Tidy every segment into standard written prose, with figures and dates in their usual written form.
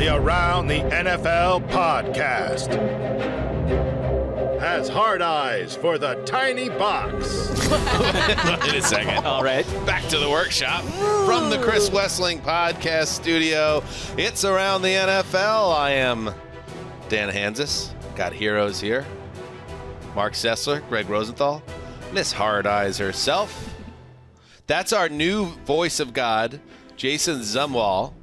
The Around the NFL podcast has hard eyes for the tiny box. Wait a second. All right. Back to the workshop from the Chris Wessling podcast studio. It's Around the NFL. I am Dan Hanzus. Got heroes here. Marc Sessler, Gregg Rosenthal, Miss Hard Eyes herself. That's our new voice of God, Jason Zumwalt.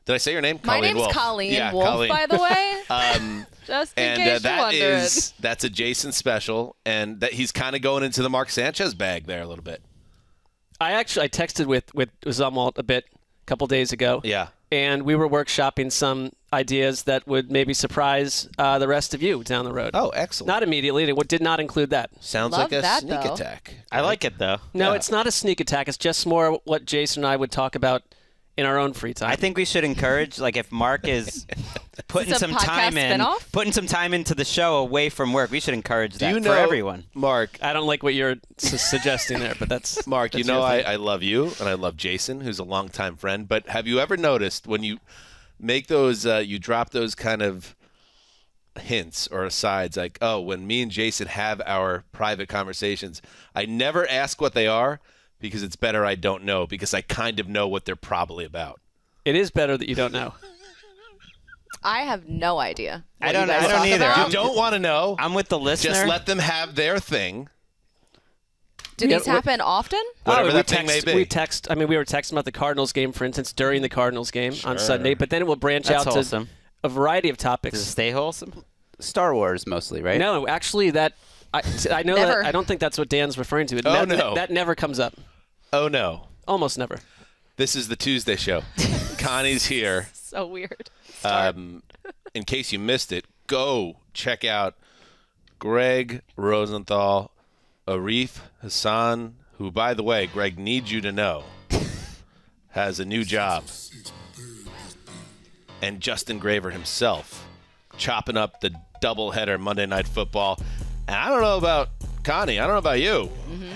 Did I say your name? My Colleen name's Wolfe. Colleen Yeah, Wolfe, Colleen. by the way. Just in case you're wondering. That's a Jason special, and that he's kind of going into the Mark Sanchez bag there a little bit. I texted with Zumwalt a couple days ago. Yeah. And we were workshopping some ideas that would maybe surprise the rest of you down the road. Oh, excellent. Not immediately. It did not include that. Sounds Love like a that, sneak though. attack. I like it, though. No, Yeah. it's not a sneak attack. It's just more what Jason and I would talk about in our own free time. I think we should encourage, like, if Mark is putting Is this a some time podcast spinoff? putting some time into the show away from work, we should encourage that you for know, everyone. Mark, I don't like what you're suggesting there, but that's Mark, that's you know your thing. I love you, and I love Jason, who's a longtime friend. But have you ever noticed when you make those, you drop those kind of hints or asides, like, oh, when me and Jason have our private conversations, I never ask what they are because it's better I don't know, because I kind of know what they're probably about. It is better that you don't know. I have no idea. I don't either. You don't want to know. I'm with the listener. Just let them have their thing. Do these happen often? Whatever we that thing may be. We were texting about the Cardinals game, for instance, during the Cardinals game on Sunday, but then it will branch That's out wholesome. to a variety of topics. Does it stay wholesome? Star Wars mostly, right? No, actually, I know Never. that. I don't think that's what Dan's referring to. Oh, no. That never comes up. Oh, no. Almost never. This is the Tuesday show. Connie's here. So weird. In case you missed it, go check out Gregg Rosenthal, Arif Hassan, who, by the way, Gregg needs you to know, has a new job. And Justin Graver himself, chopping up the doubleheader Monday Night Football. And I don't know about Connie. I don't know about you.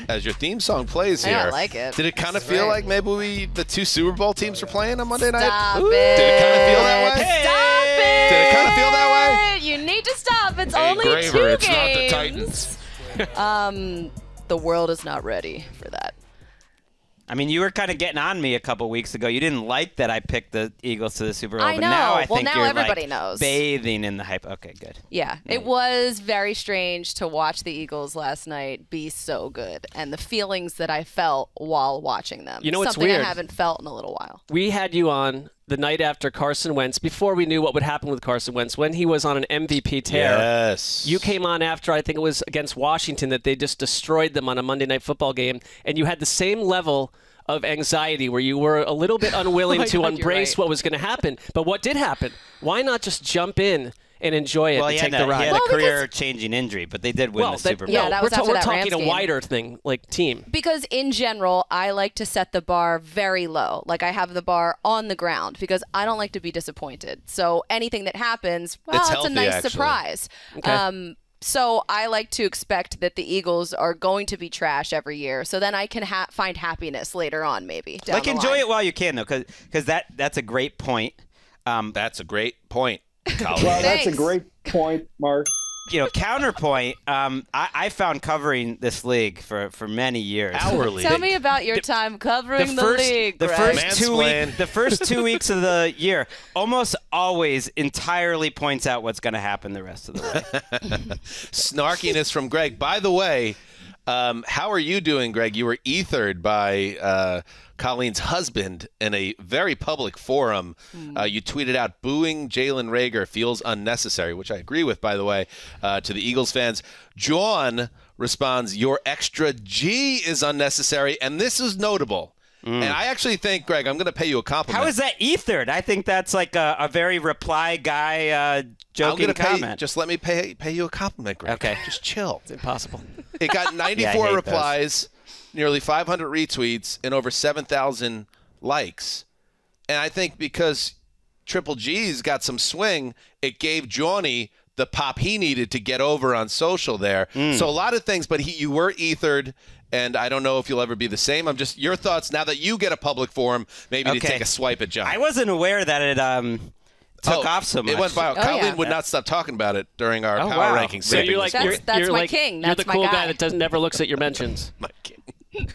As your theme song plays here, I like it. Did it kind of It's feel great. like maybe the two Super Bowl teams were playing on Monday night? Stop Ooh. it. Did it kind of feel that way? Stop it. Did it kind of feel that You need to stop. It's Hey, only Graver, 2 it's games. not the Titans. The world is not ready for that. I mean, you were kind of getting on me a couple weeks ago. You didn't like that I picked the Eagles to the Super Bowl. I But know. now I Well, think now you're everybody like knows. bathing in the hype. Okay, good. Yeah, it was very strange to watch the Eagles last night be so good, and the feelings that I felt while watching them. You know what's something weird? I haven't felt in a little while. We had you on the night after Carson Wentz, before we knew what would happen with Carson Wentz, when he was on an MVP tear. Yes. You came on after, I think it was against Washington, that they just destroyed them on a Monday Night Football game, and you had the same level of anxiety where you were a little bit unwilling Oh my to God, you're embrace right. what was going to happen. But what did happen? Why not just jump in and enjoy it Well, and he take had, the ride? he had Well, a because- career-changing injury, but they did win the Super Bowl. Yeah, that was after we're that talking Rams a game. wider thing, like team. Because in general, I like to set the bar very low. Like I have the bar on the ground because I don't like to be disappointed. So anything that happens, well, It's it's, healthy, a nice actually. surprise. Okay. So I like to expect that the Eagles are going to be trash every year. So then I can find happiness later on, maybe. Down Like, the enjoy line. it while you can, though, because that's a great point. That's a great point, Colleen. Well, that's a Thanks. great point, Mark. Counterpoint, I found covering this league for many years. Hourly. Tell me about your time covering the league, the Greg. first 2 weeks of the year almost always entirely points out what's going to happen the rest of the way. Snarkiness from Gregg. By the way, how are you doing, Gregg? You were ethered by Colleen's husband in a very public forum. You tweeted out, booing Jalen Reagor feels unnecessary, which I agree with, by the way, to the Eagles fans. John responds, your extra G is unnecessary, and this is notable. And I actually think, Gregg, I'm going to pay you a compliment. How is that ethered? I think that's like a very reply guy joking I'm gonna comment. just let me pay you a compliment, Gregg. Okay. Just chill. It's impossible. It got 94 hate those. replies, nearly 500 retweets, and over 7,000 likes. And I think because Triple G's got some swing, it gave Johnny the pop he needed to get over on social there. So a lot of things, but you were ethered, and I don't know if you'll ever be the same. I'm just your thoughts now that you get a public forum, maybe to take a swipe at John. I wasn't aware that it took off so much. It went viral. Colleen would not stop talking about it during our power rankings. So you're like, that's my king. You're That's the cool my guy that never looks at your mentions. My king.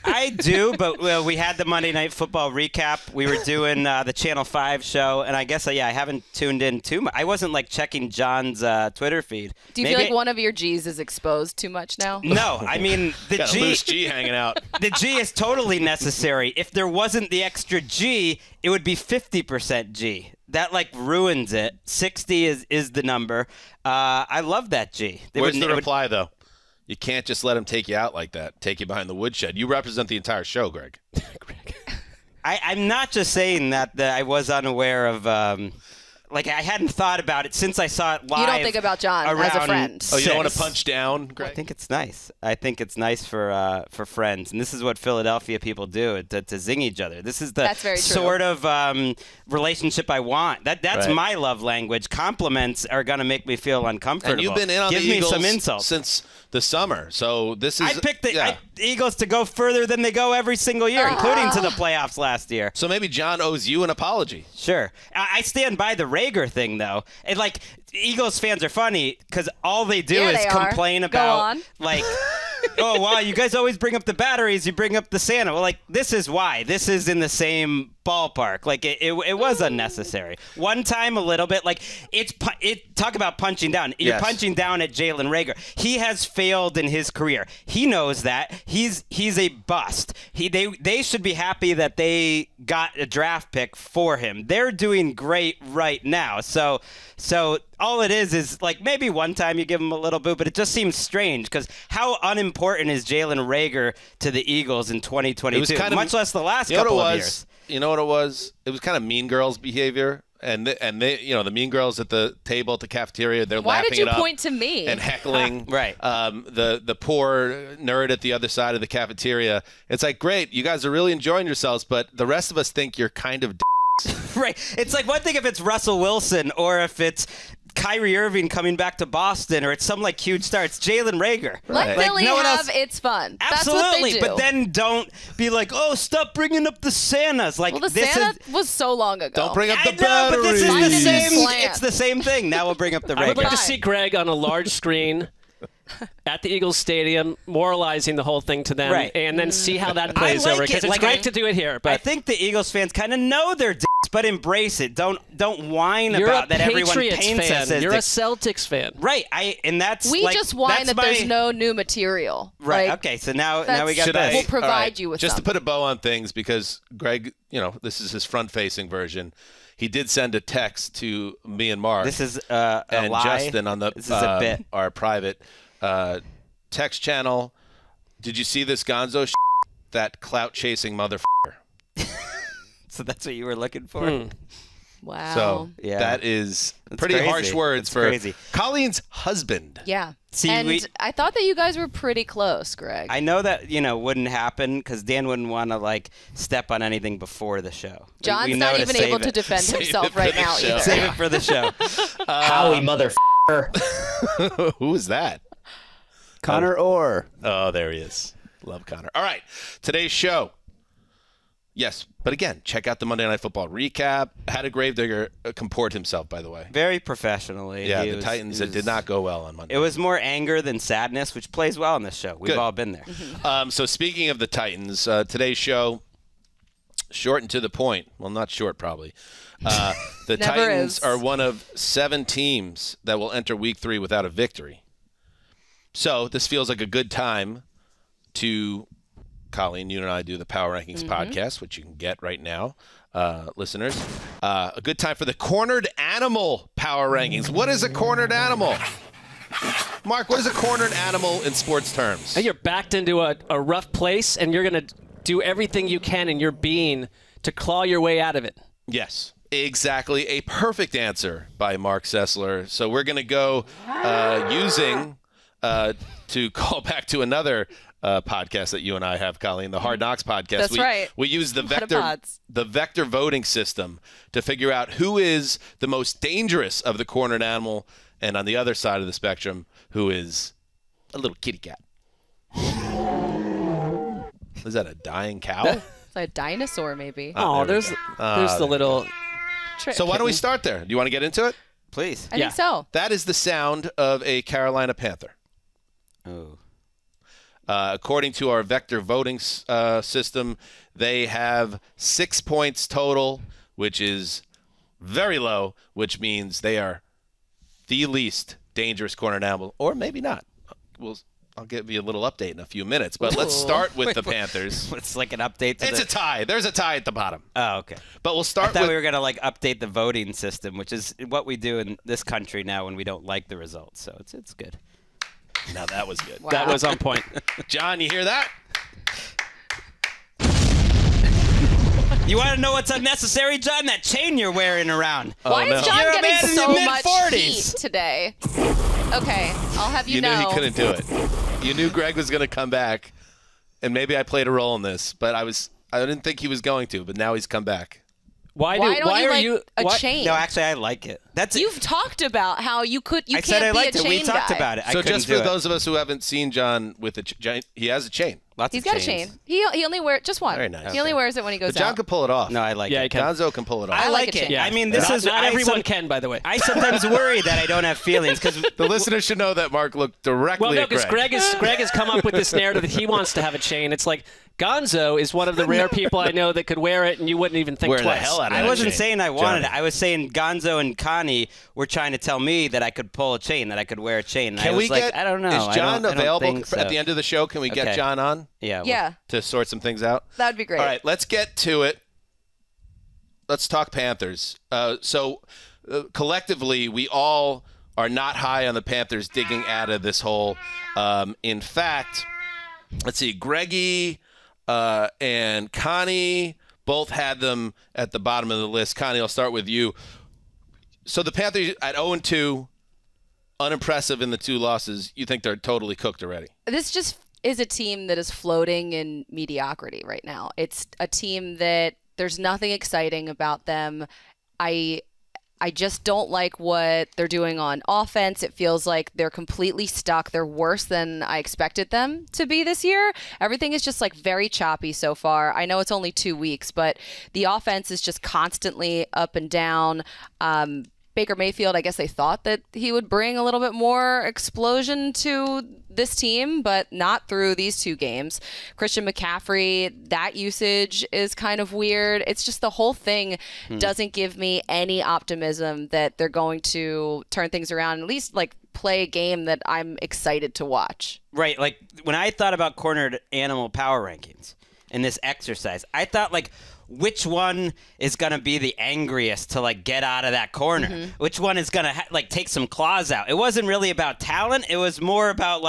I do, but we had the Monday Night Football recap. We were doing the Channel 5 show, and I guess, I haven't tuned in too much. I wasn't, checking John's Twitter feed. Do you feel like one of your G's is exposed too much now? No, I mean, the Got a loose G hanging out. The G is totally necessary. If there wasn't the extra G, it would be 50% G. That, ruins it. 60 is the number. I love that G. Where's the reply, though? You can't just let him take you out like that, take you behind the woodshed. You represent the entire show, Greg. I'm not just saying that I was unaware of, I hadn't thought about it since I saw it live. You don't think about John as a friend. Oh, you don't want to punch down, Greg? I think it's nice. I think it's nice for friends, and this is what Philadelphia people do to zing each other. This is the sort of relationship I want. That's right. My love language. Compliments are gonna make me feel uncomfortable. And you've been in on Give the Eagles me some insults since the summer, so this is. I picked the Eagles to go further than they go every single year, including to the playoffs last year. So maybe John owes you an apology. Sure. I stand by the Rager thing, though. And, Eagles fans are funny because all they do is complain about, oh, wow, you guys always bring up the batteries, you bring up the Santa. Well, this is why. This is in the same ballpark. It was unnecessary. One time a little bit. Talk about punching down. You're punching down at Jalen Rager. He has failed in his career. He knows that. He's a bust. They should be happy that they got a draft pick for him. They're doing great right now. So all it is maybe one time you give him a little boo, but it just seems strange because how unimportant is Jalen Rager to the Eagles in 2022? Much less the last couple of years. You know what it was? It was kind of Mean Girls behavior. And they, the Mean Girls at the table at the cafeteria, they're laughing it up. Why did you point to me? And heckling right. The poor nerd at the other side of the cafeteria. It's great, you guys are really enjoying yourselves, but the rest of us think you're kind of right. It's one thing if it's Russell Wilson or if it's Kyrie Irving coming back to Boston, or it's some huge star. It's Jalen Rager. Let Philly have it's fun. Absolutely, that's what they do. But then don't be oh, stop bringing up the Santas. Well, the Santa was so long ago. Don't bring up the batteries. But this is the same. It's the same thing. Now we'll bring up the Rager. I would like to see Greg on a large screen at the Eagles Stadium, moralizing the whole thing to them, and then see how that plays over. Because it's great to do it here. But I think the Eagles fans kind of know they're but embrace it. Don't whine about that. Everyone paints us as you're a Celtics fan, right? And that's we just whine that there's no new material, right? Okay, so now we got this. We'll provide you with just some. to put a bow on things, because Greg, this is his front-facing version. He did send a text to me and Mark. This is a and lie. Justin on the this is a bit. Our private text channel. Did you see this Gonzo? That clout-chasing motherfucker. So that's what you were looking for? Wow. So that is pretty harsh words for Colleen's husband. Yeah. See, I thought that you guys were pretty close, Greg. I know that, wouldn't happen because Dan wouldn't want to, step on anything before the show. John's not even able to defend himself right now either. Save it for the show. Howie, motherfucker. Who is that? Connor Orr. Oh, there he is. Love Connor. All right. Today's show. Yes, but again, check out the Monday Night Football recap. How did Gravedigger comport himself, by the way? Very professionally. Yeah, the Titans, it did not go well on Monday. It was more anger than sadness, which plays well on this show. We've all been there. So speaking of the Titans, today's show, short and to the point. Well, not short, probably. The Titans are one of 7 teams that will enter Week 3 without a victory. So this feels like a good time to... Colleen, you and I do the Power Rankings podcast, which you can get right now, listeners. A good time for the Cornered Animal Power Rankings. What is a cornered animal? Mark, what is a cornered animal in sports terms? You're backed into a rough place, and you're going to do everything you can in your being to claw your way out of it. Yes, exactly. A perfect answer by Marc Sessler. So we're going to go using to call back to another podcast that you and I have, Colleen, the Hard Knocks podcast. That's right. We use the vector voting system to figure out who is the most dangerous of the cornered animal and on the other side of the spectrum, who is a little kitty cat. Is that a dying cow? It's like a dinosaur, maybe. Oh, there's the little. So why don't we start there? Do you want to get into it? Please. I think so. That is the sound of a Carolina Panther. Oh. According to our vector voting system, they have 6 points total, which is very low, which means they are the least dangerous cornered animal, or maybe not. I'll give you a little update in a few minutes, but let's start with the Panthers. It's like an update. It's a tie. There's a tie at the bottom. Oh, okay. But we'll start I thought with. we were gonna update the voting system, which is what we do in this country now when we don't like the results. So it's good. Now that was good. Wow. That was on point. John, you hear that? You want to know what's unnecessary, John? That chain you're wearing around. Why is John You're a getting man in so your much mid-40s. heat today? Okay, I'll have you, Knew know. he couldn't do it. You knew Gregg was going to come back, and maybe I played a role in this, but I didn't think he was going to, but now he's come back. Why don't you like a chain? No, actually, I like it. You've talked about how you I can't said I be liked a it. chain We talked guy. about it. I So couldn't just for do it. those of us who haven't seen John with a chain, he has a chain. Lots He's of got a chains. chain. He only wears just one. Very nice. He only wears it when he goes But John out. can pull it off. No, I like Yeah, it. he can. Gonzo can pull it off. I like like a it. chain. Yeah. I mean, this is not I everyone can, by the way. I sometimes worry that I don't have feelings because The listeners should know that Mark looked directly Well, no, at because Gregg. Greg has come up with this narrative that he wants to have a chain. It's like Gonzo is one of the rare people I know that could wear it, and you wouldn't even think Wear the twice. hell out of I that wasn't chain. saying I wanted Johnny. it. I was saying Gonzo and Connie were trying to tell me that I could pull a chain, that I could wear a chain. And Can I was we like, get? I don't know. Is John I don't available think so. at the end of the show? Can we get Okay. John on Yeah. Yeah, to sort some things out? that would be great. All right, let's get to it. Let's talk Panthers. Collectively, we all are not high on the Panthers digging out of this hole. In fact, let's see, Greggy and Connie both had them at the bottom of the list. Connie, I'll start with you. So the Panthers at 0-2, unimpressive in the 2 losses. You think they're totally cooked already? This just is a team that is floating in mediocrity right now. It's a team that there's nothing exciting about them. I just don't like what they're doing on offense. It feels like they're completely stuck. They're worse than I expected them to be this year. Everything is just very choppy so far. I know it's only 2 weeks, but the offense is just constantly up and down. Baker Mayfield, I guess they thought that he would bring a little bit more explosion to this team, but not through these 2 games. Christian McCaffrey, that usage is kind of weird. It's just the whole thing doesn't give me any optimism that they're going to turn things around and at least play a game that I'm excited to watch. Right. When I thought about cornered animal power rankings in this exercise, I thought which one is going to be the angriest to get out of that corner? Mm-hmm. Which one is going to take some claws out? It wasn't really about talent. It was more about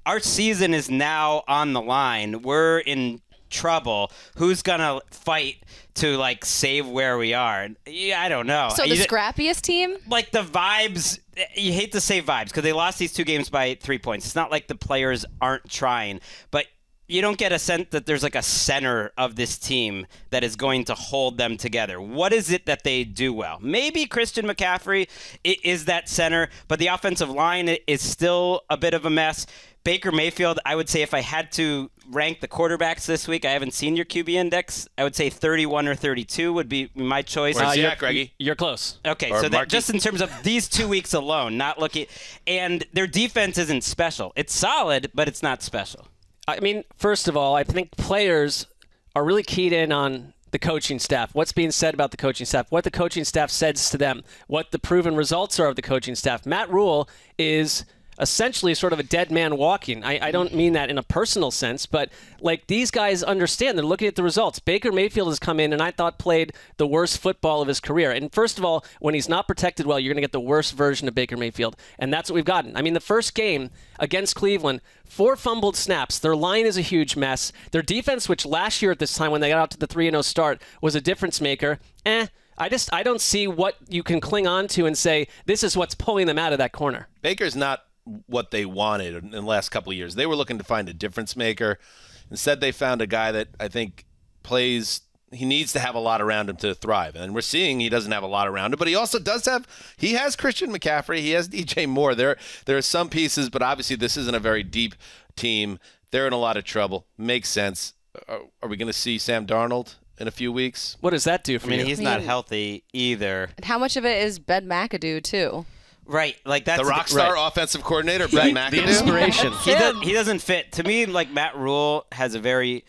our season is now on the line. We're in trouble. Who's going to fight to save where we are? Yeah, I don't know. So the scrappiest team? The vibes, you hate to say vibes because they lost these 2 games by 3 points. It's not like the players aren't trying, but you don't get a sense that there's a center of this team that is going to hold them together. What is it that they do well? Maybe Christian McCaffrey is that center, but the offensive line is still a bit of a mess. Baker Mayfield, I would say if I had to rank the quarterbacks this week, I haven't seen your QB index. I would say 31 or 32 would be my choice. Where's he at, Greggy? You're close. Okay, Or so Marky. just in terms of these 2 weeks alone, not looking, and their defense isn't special. It's solid, but it's not special. I mean, first of all, I think players are really keyed in on the coaching staff, what's being said about the coaching staff, what the coaching staff says to them, what the proven results are of the coaching staff. Matt Rule is essentially sort of a dead man walking. I don't mean that in a personal sense, but these guys understand. They're looking at the results. Baker Mayfield has come in and I thought played the worst football of his career. And first of all, when he's not protected well, you're going to get the worst version of Baker Mayfield. And that's what we've gotten. I mean, the first game against Cleveland, 4 fumbled snaps. Their line is a huge mess. Their defense, which last year at this time when they got out to the 3-0 start was a difference maker, I don't see what you can cling on to and say, this is what's pulling them out of that corner. Baker's not what they wanted in the last couple of years. They were looking to find a difference maker. Instead, they found a guy that I think plays he needs to have a lot around him to thrive. And we're seeing he doesn't have a lot around him, but he also he has Christian McCaffrey. He has DJ Moore. There are some pieces, but obviously this isn't a very deep team. They're in a lot of trouble. Makes sense. Are we going to see Sam Darnold in a few weeks? What does that do for you? He's not healthy either. And how much of it is Ben McAdoo, too? Right, like that's the rock star offensive coordinator, Ben McAdoo. The inspiration. He doesn't fit. To me, like Matt Rule has a very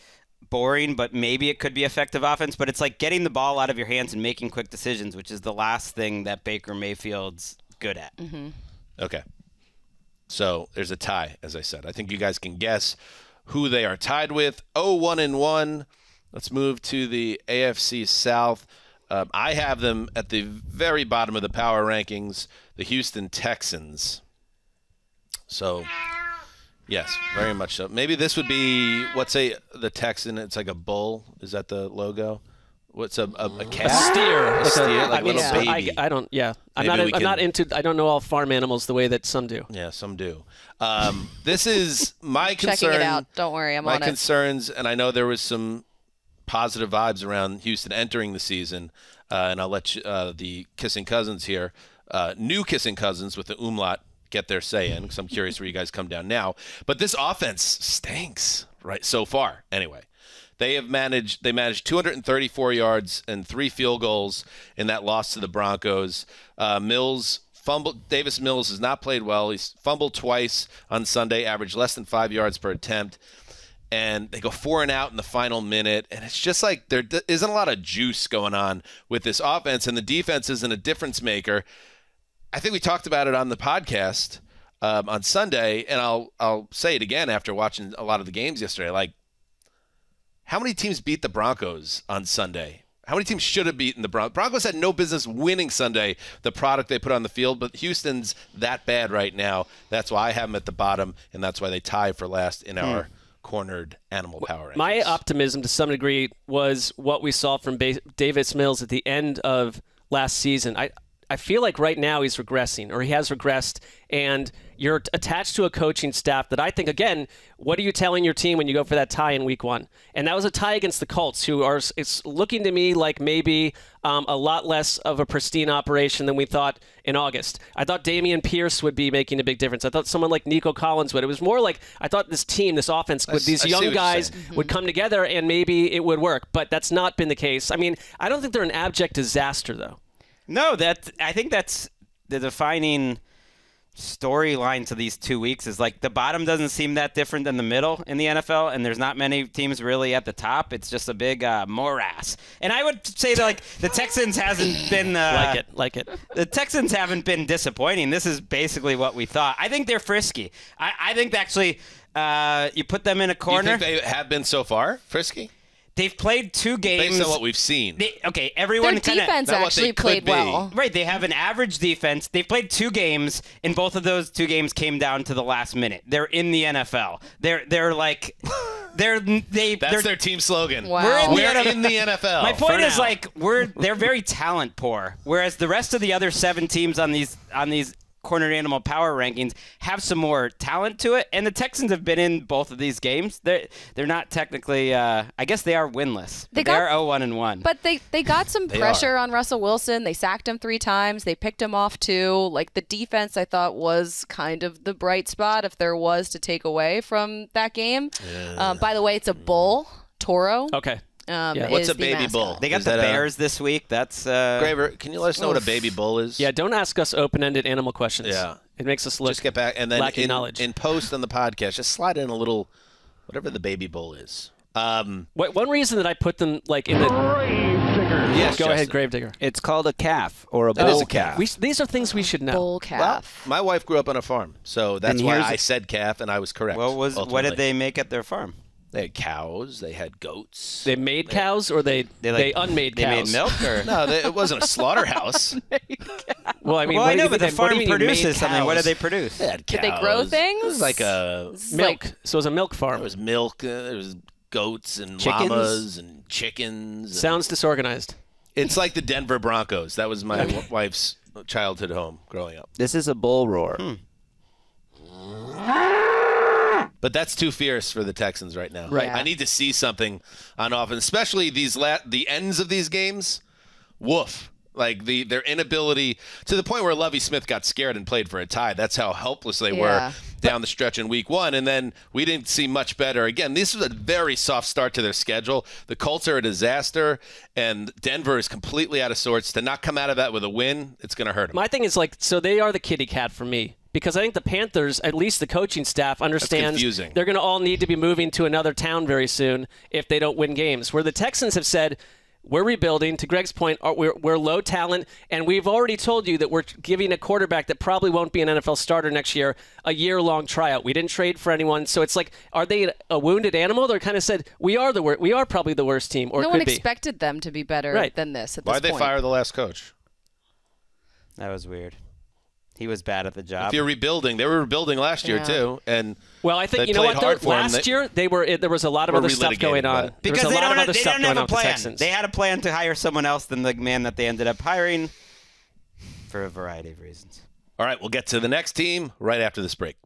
boring, but maybe it could be effective offense, but it's like getting the ball out of your hands and making quick decisions, which is the last thing that Baker Mayfield's good at. Mm-hmm. Okay. So there's a tie, as I said. I think you guys can guess who they are tied with. 0-1-1. Let's move to the AFC South. I have them at the very bottom of the power rankings, the Houston Texans. So, yes, very much so. Maybe this would be, the Texan, it's like a bull. Is that the logo? What's a calf? A steer. A steer, like a little so baby. I don't, yeah. I don't know all farm animals the way that some do. Yeah, some do. This is my concern. Checking it out. Don't worry, I'm on it. My concerns, and I know there was some positive vibes around Houston entering the season, and I'll let the kissing cousins here, new kissing cousins with the umlaut, get their say in, because I'm curious where you guys come down now. But this offense stinks, right, so far, anyway. They managed 234 yards and 3 field goals in that loss to the Broncos. Davis Mills has not played well. He's fumbled twice on Sunday, averaged less than 5 yards per attempt. And they go 4 and out in the final minute. And it's just like there isn't a lot of juice going on with this offense. And the defense isn't a difference maker. I think we talked about it on the podcast on Sunday. And I'll say it again after watching a lot of the games yesterday. Like, how many teams beat the Broncos on Sunday? How many teams should have beaten the Broncos? Broncos had no business winning Sunday, the product they put on the field, but Houston's that bad right now. That's why I have them at the bottom, and that's why they tie for last in our cornered animal power rankings. My optimism to some degree was what we saw from Davis Mills at the end of last season. I feel like right now he's regressing, or he has regressed, and you're attached to a coaching staff that I think, again, what are you telling your team when you go for that tie in week 1? And that was a tie against the Colts, who are, it's looking to me like maybe a lot less of a pristine operation than we thought in August. I thought Dameon Pierce would be making a big difference. I thought someone like Nico Collins would. It was more like I thought this team, this offense, with these young guys would come together and maybe it would work. But that's not been the case. I mean, I don't think they're an abject disaster, though. No, I think that's the defining storyline to these 2 weeks is like the bottom doesn't seem that different than the middle in the NFL, and there's not many teams really at the top. It's just a big morass. And I would say that like the Texans hasn't been like it. The Texans haven't been disappointing. This is basically what we thought. I think they're frisky. I think actually you put them in a corner. You think they have been so far frisky? They've played 2 games. Based on what we've seen. Everyone Their defense actually played well. Right, they have an average defense. They've played 2 games, and both of those 2 games came down to the last minute. They're in the NFL. They're like, they're their team slogan. Wow. We're in the NFL. My point is like they're very talent poor, whereas the rest of the other 7 teams on these cornered animal power rankings have some more talent to it, and the Texans have been in both of these games. They're not technically I guess they are winless. They're 0-1-1. But they got some pressure on Russell Wilson. They sacked him 3 times. They picked him off 2. Like the defense I thought was kind of the bright spot if there was to take away from that game. By the way, it's a bull, Toro. Okay. What's a baby bull? They got the Bears this week. That's Graver, can you let us know what a baby bull is? Yeah, don't ask us open-ended animal questions. Yeah. It makes us look just get back and then lacking knowledge. In post on the podcast, just slide in a little whatever the baby bull is. One reason that I put them like in the yes, go ahead, Gravedigger. It's called a calf or a bull calf. These are things we should know. Bull calf. Well, my wife grew up on a farm, so that's why I said calf, and I was correct. What did they make at their farm? They had cows. They had goats. They made cows, or they unmade cows. They made milk, or no? It wasn't a slaughterhouse. Well, I mean, I know, but the what farm do you mean produces something. What did they produce? They had cows. Did they grow things? It was like a milk. So it was a milk farm. There was milk. There was goats and Chickens? llamas and chickens. Sounds disorganized. It's like the Denver Broncos. That was my wife's childhood home growing up. This is a bull roar. But that's too fierce for the Texans right now. Right. Yeah. I need to see something on offense, especially the ends of these games. Woof. Like their inability to the point where Lovie Smith got scared and played for a tie. That's how helpless they were down the stretch in week 1. And then we didn't see much better. Again, this was a very soft start to their schedule. The Colts are a disaster, and Denver is completely out of sorts. To not come out of that with a win, it's going to hurt them. My thing is so they are the kitty cat for me. Because I think the Panthers, at least the coaching staff, understands they're going to all need to be moving to another town very soon if they don't win games. Where the Texans have said, we're rebuilding. To Greg's point, we're low talent, and we've already told you that we're giving a quarterback that probably won't be an NFL starter next year a year-long tryout. We didn't trade for anyone, so it's like, are they a wounded animal? They're kind of said, we are probably the worst team, or no could one be. expected them to be better than this at this Why'd they fire the last coach? That was weird. He was bad at the job. If you're rebuilding, they were rebuilding last year too, and well, I think you know what though. Last year there was a lot of other stuff going on because they don't have a plan. They had a plan to hire someone else than the man that they ended up hiring for a variety of reasons. All right, we'll get to the next team right after this break.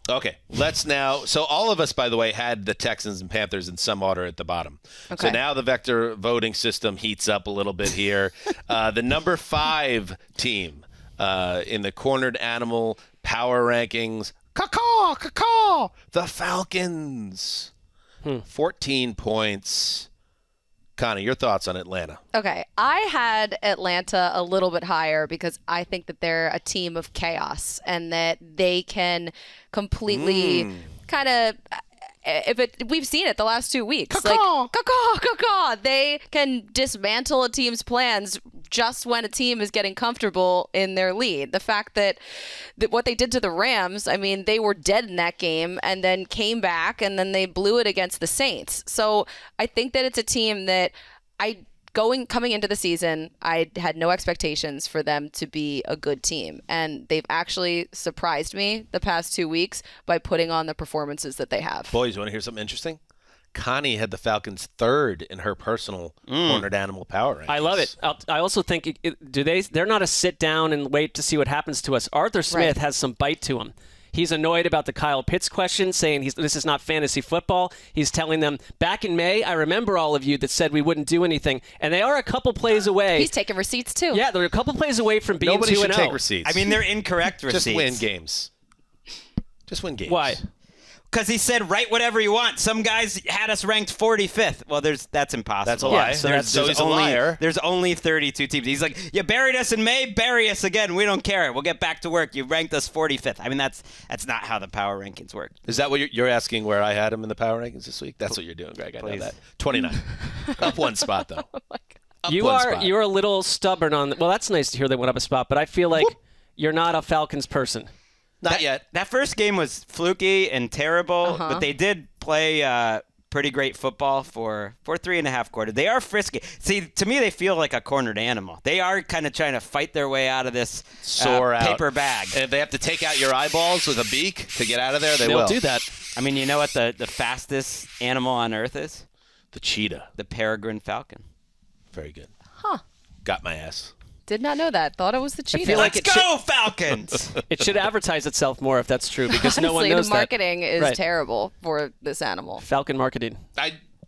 Okay, let's now. So all of us, by the way, had the Texans and Panthers in some order at the bottom. Okay. So now the vector voting system heats up a little bit here. The number 5 team in the Cornered Animal Power Rankings, the Falcons. 14 points. Connie, your thoughts on Atlanta? Okay, I had Atlanta a little bit higher because I think that they're a team of chaos and that they can completely kind of we've seen it the last 2 weeks. They can dismantle a team's plans just when a team is getting comfortable in their lead. The fact that what they did to the Rams, I mean, they were dead in that game and then came back and then they blew it against the Saints. So I think that it's a team that coming into the season, I had no expectations for them to be a good team. And they've actually surprised me the past 2 weeks by putting on the performances that they have. Boys, you want to hear something interesting? Connie had the Falcons 3rd in her personal Cornered Animal Power Rankings. I love it. I also think they're not a sit down and wait to see what happens to us. Arthur Smith has some bite to him. He's annoyed about the Kyle Pitts question, saying this is not fantasy football. He's telling them, back in May, I remember all of you that said we wouldn't do anything. And they are a couple plays away. He's taking receipts, too. Yeah, they're a couple plays away from being 2-0. Nobody should take receipts. I mean, they're incorrect receipts. Just win games. Just win games. Why? Because he said, write whatever you want. Some guys had us ranked 45th. Well, that's impossible. That's a lie. Yeah, so he's a liar. There's only 32 teams. He's like, you buried us in May, bury us again. We don't care. We'll get back to work. You ranked us 45th. I mean, that's not how the power rankings work. Is that what you're asking where I had him in the power rankings this week? That's what you're doing, Greg. I know that. 29. Up one spot, though. You are a little stubborn on well, that's nice to hear they went up a spot, but I feel like you're not a Falcons person. Not yet. That first game was fluky and terrible, but they did play pretty great football for 3.5 quarters. They are frisky. See, to me, they feel like a cornered animal. They are kind of trying to fight their way out of this paper bag. And if they have to take out your eyeballs with a beak to get out of there, they'll do that. I mean, you know what the fastest animal on Earth is? The cheetah. The peregrine falcon. Very good. Huh. Got my ass. Did not know that. Thought it was the cheetah. feel like Let's go, Falcons! It should advertise itself more if that's true, because no one knows the marketing is Right. terrible for this animal. Falcon marketing.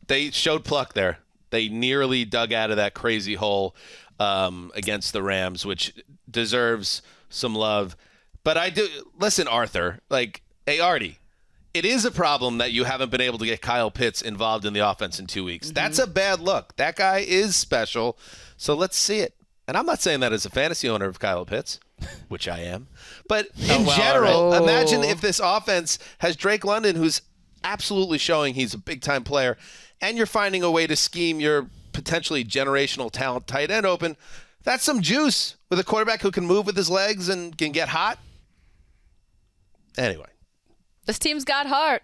They showed pluck there. They nearly dug out of that crazy hole against the Rams, which deserves some love. But listen, Arthur, hey, Artie, it is a problem that you haven't been able to get Kyle Pitts involved in the offense in 2 weeks. That's a bad look. That guy is special. So let's see it. And I'm not saying that as a fantasy owner of Kyle Pitts, which I am. But in general, imagine if this offense has Drake London, who's absolutely showing he's a big-time player, and you're finding a way to scheme your potentially generational talent tight end open. That's some juice with a quarterback who can move with his legs and can get hot. Anyway. This team's got heart.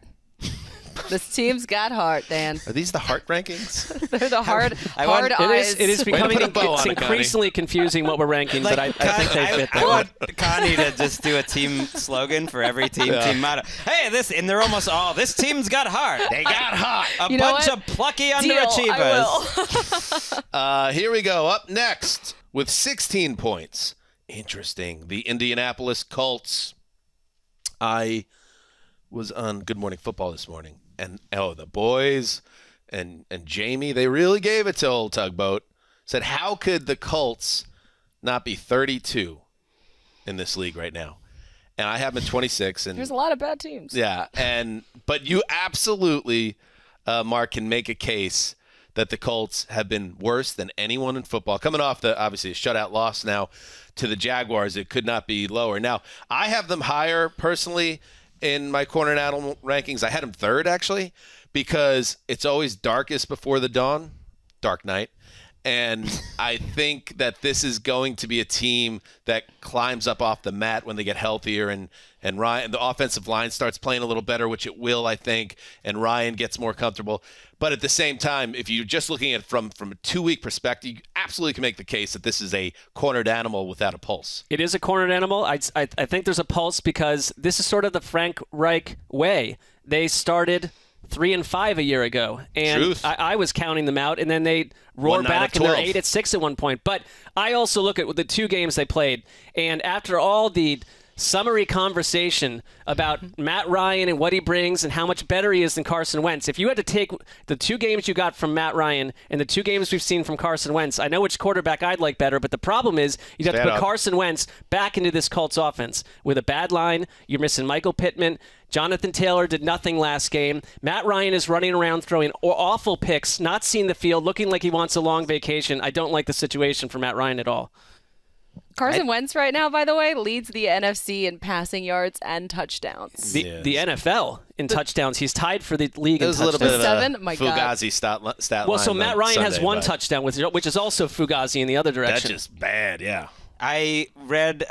This team's got heart, Dan. Are these the heart rankings? They're the hard eyes. It is becoming it's increasingly confusing what we're ranking, but I think they fit I that. want Connie to just do a team slogan for every team motto. Hey, and they're almost all, this team's got heart. They got hot. A bunch of plucky underachievers. I will. Here we go. Up next with 16 points. Interesting. The Indianapolis Colts. I was on Good Morning Football this morning, and the boys and Jamie, they really gave it to old Tugboat. Said, how could the Colts not be 32 in this league right now? And I have them at 26. And there's a lot of bad teams. Yeah, but you absolutely, Mark, can make a case that the Colts have been worse than anyone in football. Coming off obviously a shutout loss now to the Jaguars, it could not be lower. Now, I have them higher personally in my corner and animal rankings. I had them third, actually, because it's always darkest before the dawn, dark night. And I think that this is going to be a team that climbs up off the mat when they get healthier, and Ryan, the offensive line starts playing a little better, which it will, I think, and Ryan gets more comfortable. But at the same time, if you're just looking at it from a 2-week perspective, you absolutely can make the case that this is a cornered animal without a pulse. It is a cornered animal. I think there's a pulse because this is sort of the Frank Reich way. They started 3-5 a year ago, and I was counting them out, and then they roared back, and they're 8-6 at one point. But I also look at the 2 games they played, and after all the summary conversation about Matt Ryan and what he brings and how much better he is than Carson Wentz, if you had to take the 2 games you got from Matt Ryan and the 2 games we've seen from Carson Wentz, I know which quarterback I'd like better, but the problem is you'd have to put Carson Wentz back into this Colts offense with a bad line. You're missing Michael Pittman. Jonathan Taylor did nothing last game. Matt Ryan is running around throwing awful picks, not seeing the field, looking like he wants a long vacation. I don't like the situation for Matt Ryan at all. Carson Wentz right now, by the way, leads the NFC in passing yards and touchdowns. The NFL in touchdowns. He's tied for the league in touchdowns. A little bit of 7? My Fugazi stat line. Well, so Matt Ryan has 1 touchdown, which is also Fugazi in the other direction. That's just bad, yeah. I read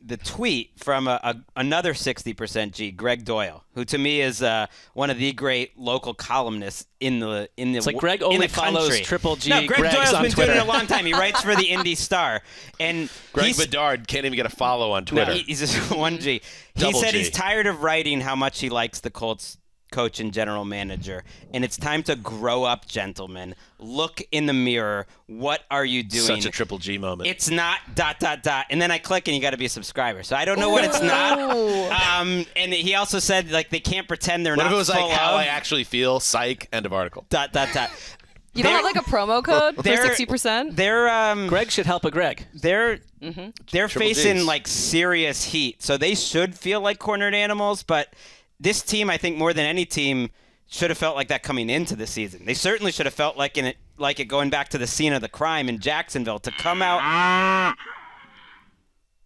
the tweet from another 60% G, Greg Doyle, who to me is one of the great local columnists in the It's like Greg only follows Triple G. No, Greg Greg's Doyle's on been Twitter. doing it a long time. He writes for the Indy Star, and Greg Bedard can't even get a follow on Twitter. No, he's just 1G. He said he's tired of writing how much he likes the Colts coach and general manager, and it's time to grow up, gentlemen. Look in the mirror. What are you doing? Such a Triple G moment. It's not ... And then I click, and you got to be a subscriber. So I don't know what it's not. And he also said like they can't pretend they're what not. What if it was like how of... I actually feel? Psych. End of article. ... You don't have like a promo code for 60%? Greg should help a Greg. They're facing Gs. like serious heat, so they should feel like cornered animals, but this team, I think, more than any team, should have felt like that coming into the season. They certainly should have felt like it going back to the scene of the crime in Jacksonville, to come out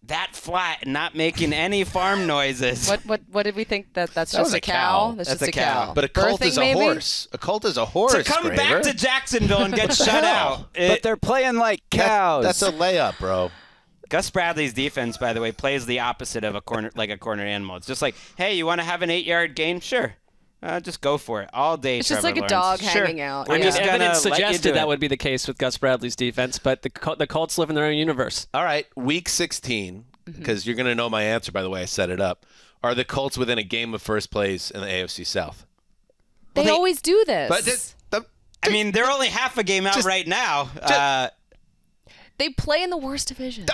that flat and not making any farm noises. What did we think that's just a cow? That's just a cow. But a colt is a horse. A colt is a horse. To come back to Jacksonville and get shut out. But they're playing like cows. That's a layup, bro. Gus Bradley's defense, by the way, plays the opposite of a corner animal. It's just like, hey, you want to have an 8-yard gain? Sure. Just go for it all day. It's just like a dog hanging out. I mean, evidence suggested that would be the case with Gus Bradley's defense, but the Colts live in their own universe. All right, week 16, because you're going to know my answer, by the way, I set it up. Are the Colts within a game of first place in the AFC South? They always do this. But I mean, they're only half a game out right now. They play in the worst division.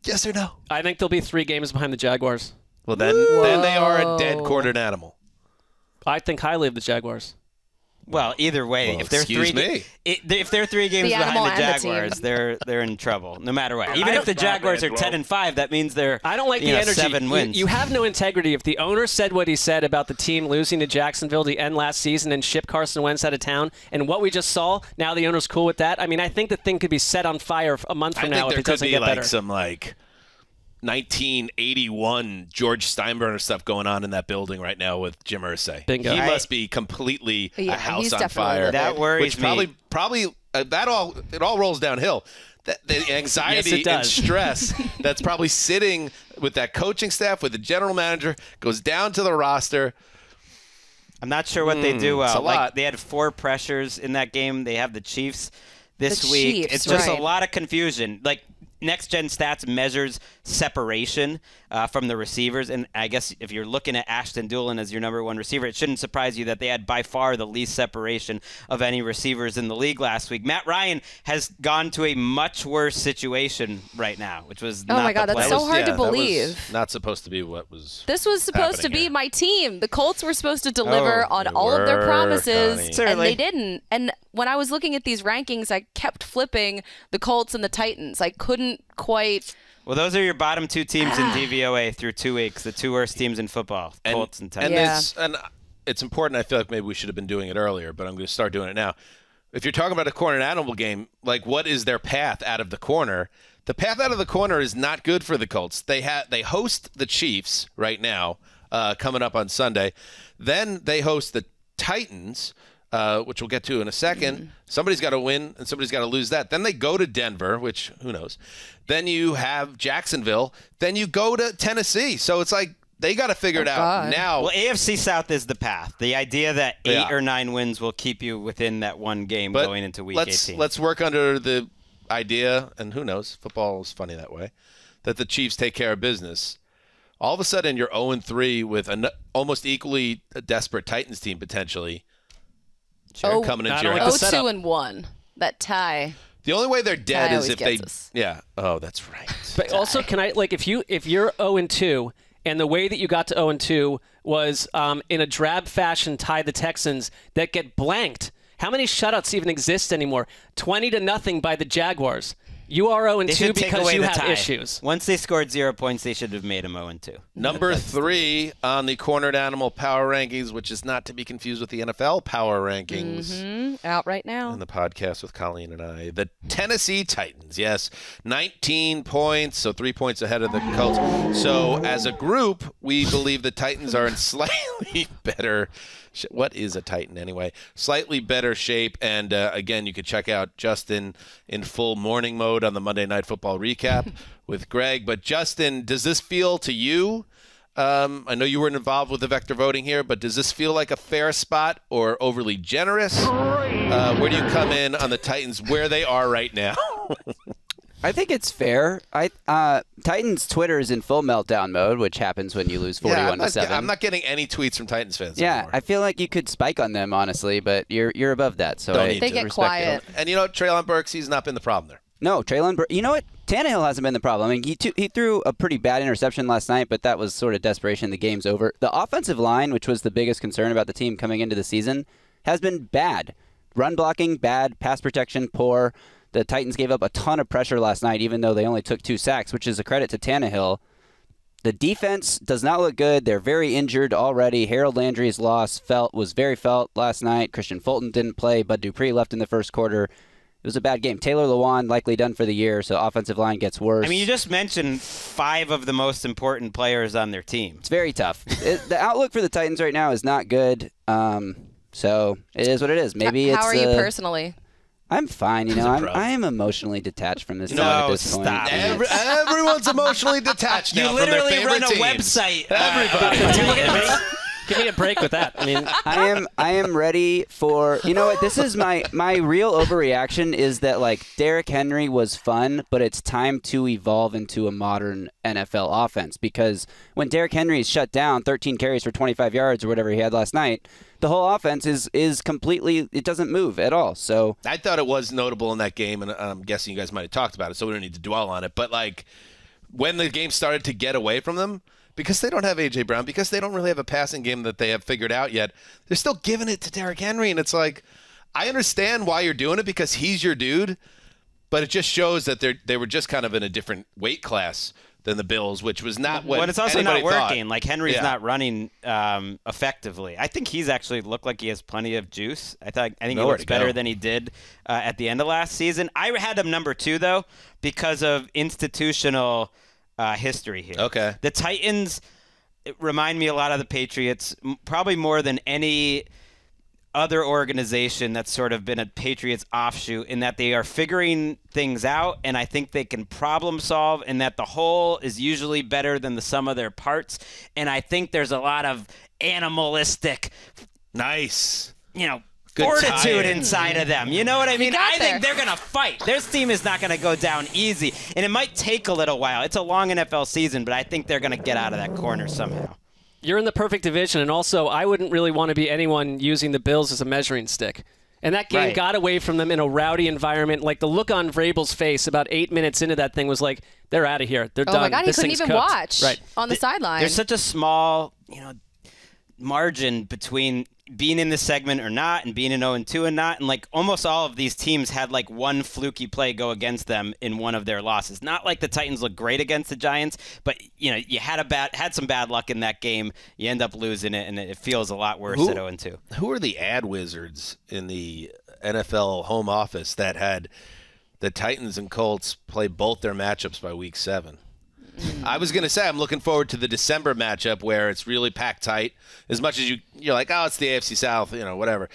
Yes or no? I think they'll be 3 games behind the Jaguars. Well, then they are a dead cornered animal. I think highly of the Jaguars. Well, either way, if they're if they're 3 games behind the Jaguars, they're in trouble no matter what. Even if the Jaguars are 10-5, that means they're I don't like the energy. 7 wins. You have no integrity. If the owner said what he said about the team losing to Jacksonville to end last season and ship Carson Wentz out of town, and what we just saw, now the owner's cool with that. I mean, I think the thing could be set on fire a month from now if it doesn't get better. I think there could be like some 1981 George Steinbrenner stuff going on in that building right now with Jim Irsay. Bingo. He must be completely a house on fire. That worries me. Probably it all rolls downhill. The anxiety and stress that's probably sitting with that coaching staff, with the general manager, goes down to the roster. I'm not sure what they do well. It's a lot. Like, they had 4 pressures in that game. They have the Chiefs this week. It's just a lot of confusion. Like, Next Gen Stats measures separation from the receivers, and I guess if you're looking at Ashton Doolin as your number one receiver, it shouldn't surprise you that they had by far the least separation of any receivers in the league last week. Matt Ryan has gone to a much worse situation right now, which was oh my God, that's so hard to believe. That was not supposed to be what was. This was supposed to be here. My team. The Colts were supposed to deliver on all of their promises, and they didn't. And when I was looking at these rankings, I kept flipping the Colts and the Titans. I couldn't quite. Well, those are your bottom two teams in DVOA through 2 weeks, the two worst teams in football, Colts and Titans. And it's important. I feel like maybe we should have been doing it earlier, but I'm going to start doing it now. If you're talking about a corner and animal game, like what is their path out of the corner? The path out of the corner is not good for the Colts. They host the Chiefs right now, coming up on Sunday. Then they host the Titans, which we'll get to in a second. Somebody's got to win and somebody's got to lose that. Then they go to Denver, which who knows. Then you have Jacksonville. Then you go to Tennessee. So it's like they got to figure it out now. Well, AFC South is the path. The idea that 8 or 9 wins will keep you within that one game going into Week 18. Let's work under the idea, and who knows, football is funny that way, that the Chiefs take care of business. All of a sudden, you're 0-3 with an almost equally desperate Titans team potentially. Coming into your house. 0-2-1. That tie. The only way they're dead is if they. Us. Yeah. Oh, that's right. But also, can I if you're 0-2 and the way that you got to 0-2 was in a drab fashion tie the Texans that get blanked. How many shutouts even exist anymore? 20-0 by the Jaguars. You are 0-2 because you have issues. Once they scored 0 points, they should have made them 0-2. Number 3 on the Cornered Animal Power Rankings, which is not to be confused with the NFL Power Rankings. Out right now. In the podcast with Colleen and I. The Tennessee Titans, yes. 19 points, so 3 points ahead of the Colts. So as a group, we believe the Titans are in slightly better. What is a Titan anyway? Slightly better shape. And again, you could check out Justin in full morning mode on the Monday Night Football recap with Greg. But Justin, does this feel to you? I know you weren't involved with the vector voting here, but does this feel like a fair spot or overly generous? Where do you come in on the Titans where they are right now? I think it's fair. Titans Twitter is in full meltdown mode, which happens when you lose 41-7. I'm not getting any tweets from Titans fans anymore. I feel like you could spike on them, honestly, but you're above that. So they get quiet. And you know, Treylon Burks, he's not been the problem there. No, Treylon Burks. You know what? Tannehill hasn't been the problem. I mean, he threw a pretty bad interception last night, but that was sort of desperation. The game's over. The offensive line, which was the biggest concern about the team coming into the season, has been bad. Run blocking, bad. Pass protection, poor. The Titans gave up a ton of pressure last night, even though they only took 2 sacks, which is a credit to Tannehill. The defense does not look good. They're very injured already. Harold Landry's loss was very felt last night. Christian Fulton didn't play. Bud Dupree left in the first quarter. It was a bad game. Taylor Lewan likely done for the year, so offensive line gets worse. I mean, you just mentioned 5 of the most important players on their team. It's very tough. The outlook for the Titans right now is not good, so it is what it is. Maybe How are you personally? I'm fine, I am emotionally detached from this team at this point. Everyone's emotionally detached now. You literally from their run a teams. website. Everybody. Give me a break with that. I mean, I am ready for. You know what? This is my real overreaction is that like Derrick Henry was fun, but it's time to evolve into a modern NFL offense because when Derrick Henry is shut down, 13 carries for 25 yards or whatever he had last night, the whole offense is completely. It doesn't move at all. So I thought it was notable in that game, and I'm guessing you guys might have talked about it, so we don't need to dwell on it. But like when the game started to get away from them. Because they don't have A.J. Brown, because they don't really have a passing game that they have figured out yet, they're still giving it to Derrick Henry. And it's like, I understand why you're doing it because he's your dude, but it just shows that they were just kind of in a different weight class than the Bills, which was not what But it's also anybody not working. thought. Like, Henry's not running effectively. I think he's actually looked like he has plenty of juice. I think he looks better than he did at the end of last season. I had him number 2, though, because of institutional history here. Okay. The Titans remind me a lot of the Patriots, probably more than any other organization that's sort of been a Patriots offshoot in that they are figuring things out, and I think they can problem solve, and that the whole is usually better than the sum of their parts. And I think there's a lot of animalistic, nice, fortitude inside of them. You know what I mean? I think there. they're going to fight. Their team is not going to go down easy. And it might take a little while. It's a long NFL season, but I think they're going to get out of that corner somehow. You're in the perfect division, and also I wouldn't really want to be anyone using the Bills as a measuring stick. And that game got away from them in a rowdy environment. Like, the look on Vrabel's face about 8 minutes into that thing was like, they're out of here. They're done. Oh, my God, he couldn't even watch right. on the sideline. There's such a small, margin between being in this segment or not and being in 0-2 and not. And, like, almost all of these teams had, like, one fluky play go against them in one of their losses. Not like the Titans look great against the Giants, but, you had some bad luck in that game. You end up losing it, and it feels a lot worse at 0-2. Who are the ad wizards in the NFL home office that had the Titans and Colts play both their matchups by week 7? I was going to say I'm looking forward to the December matchup where it's really packed tight. As much as you're like, oh, it's the AFC South, whatever.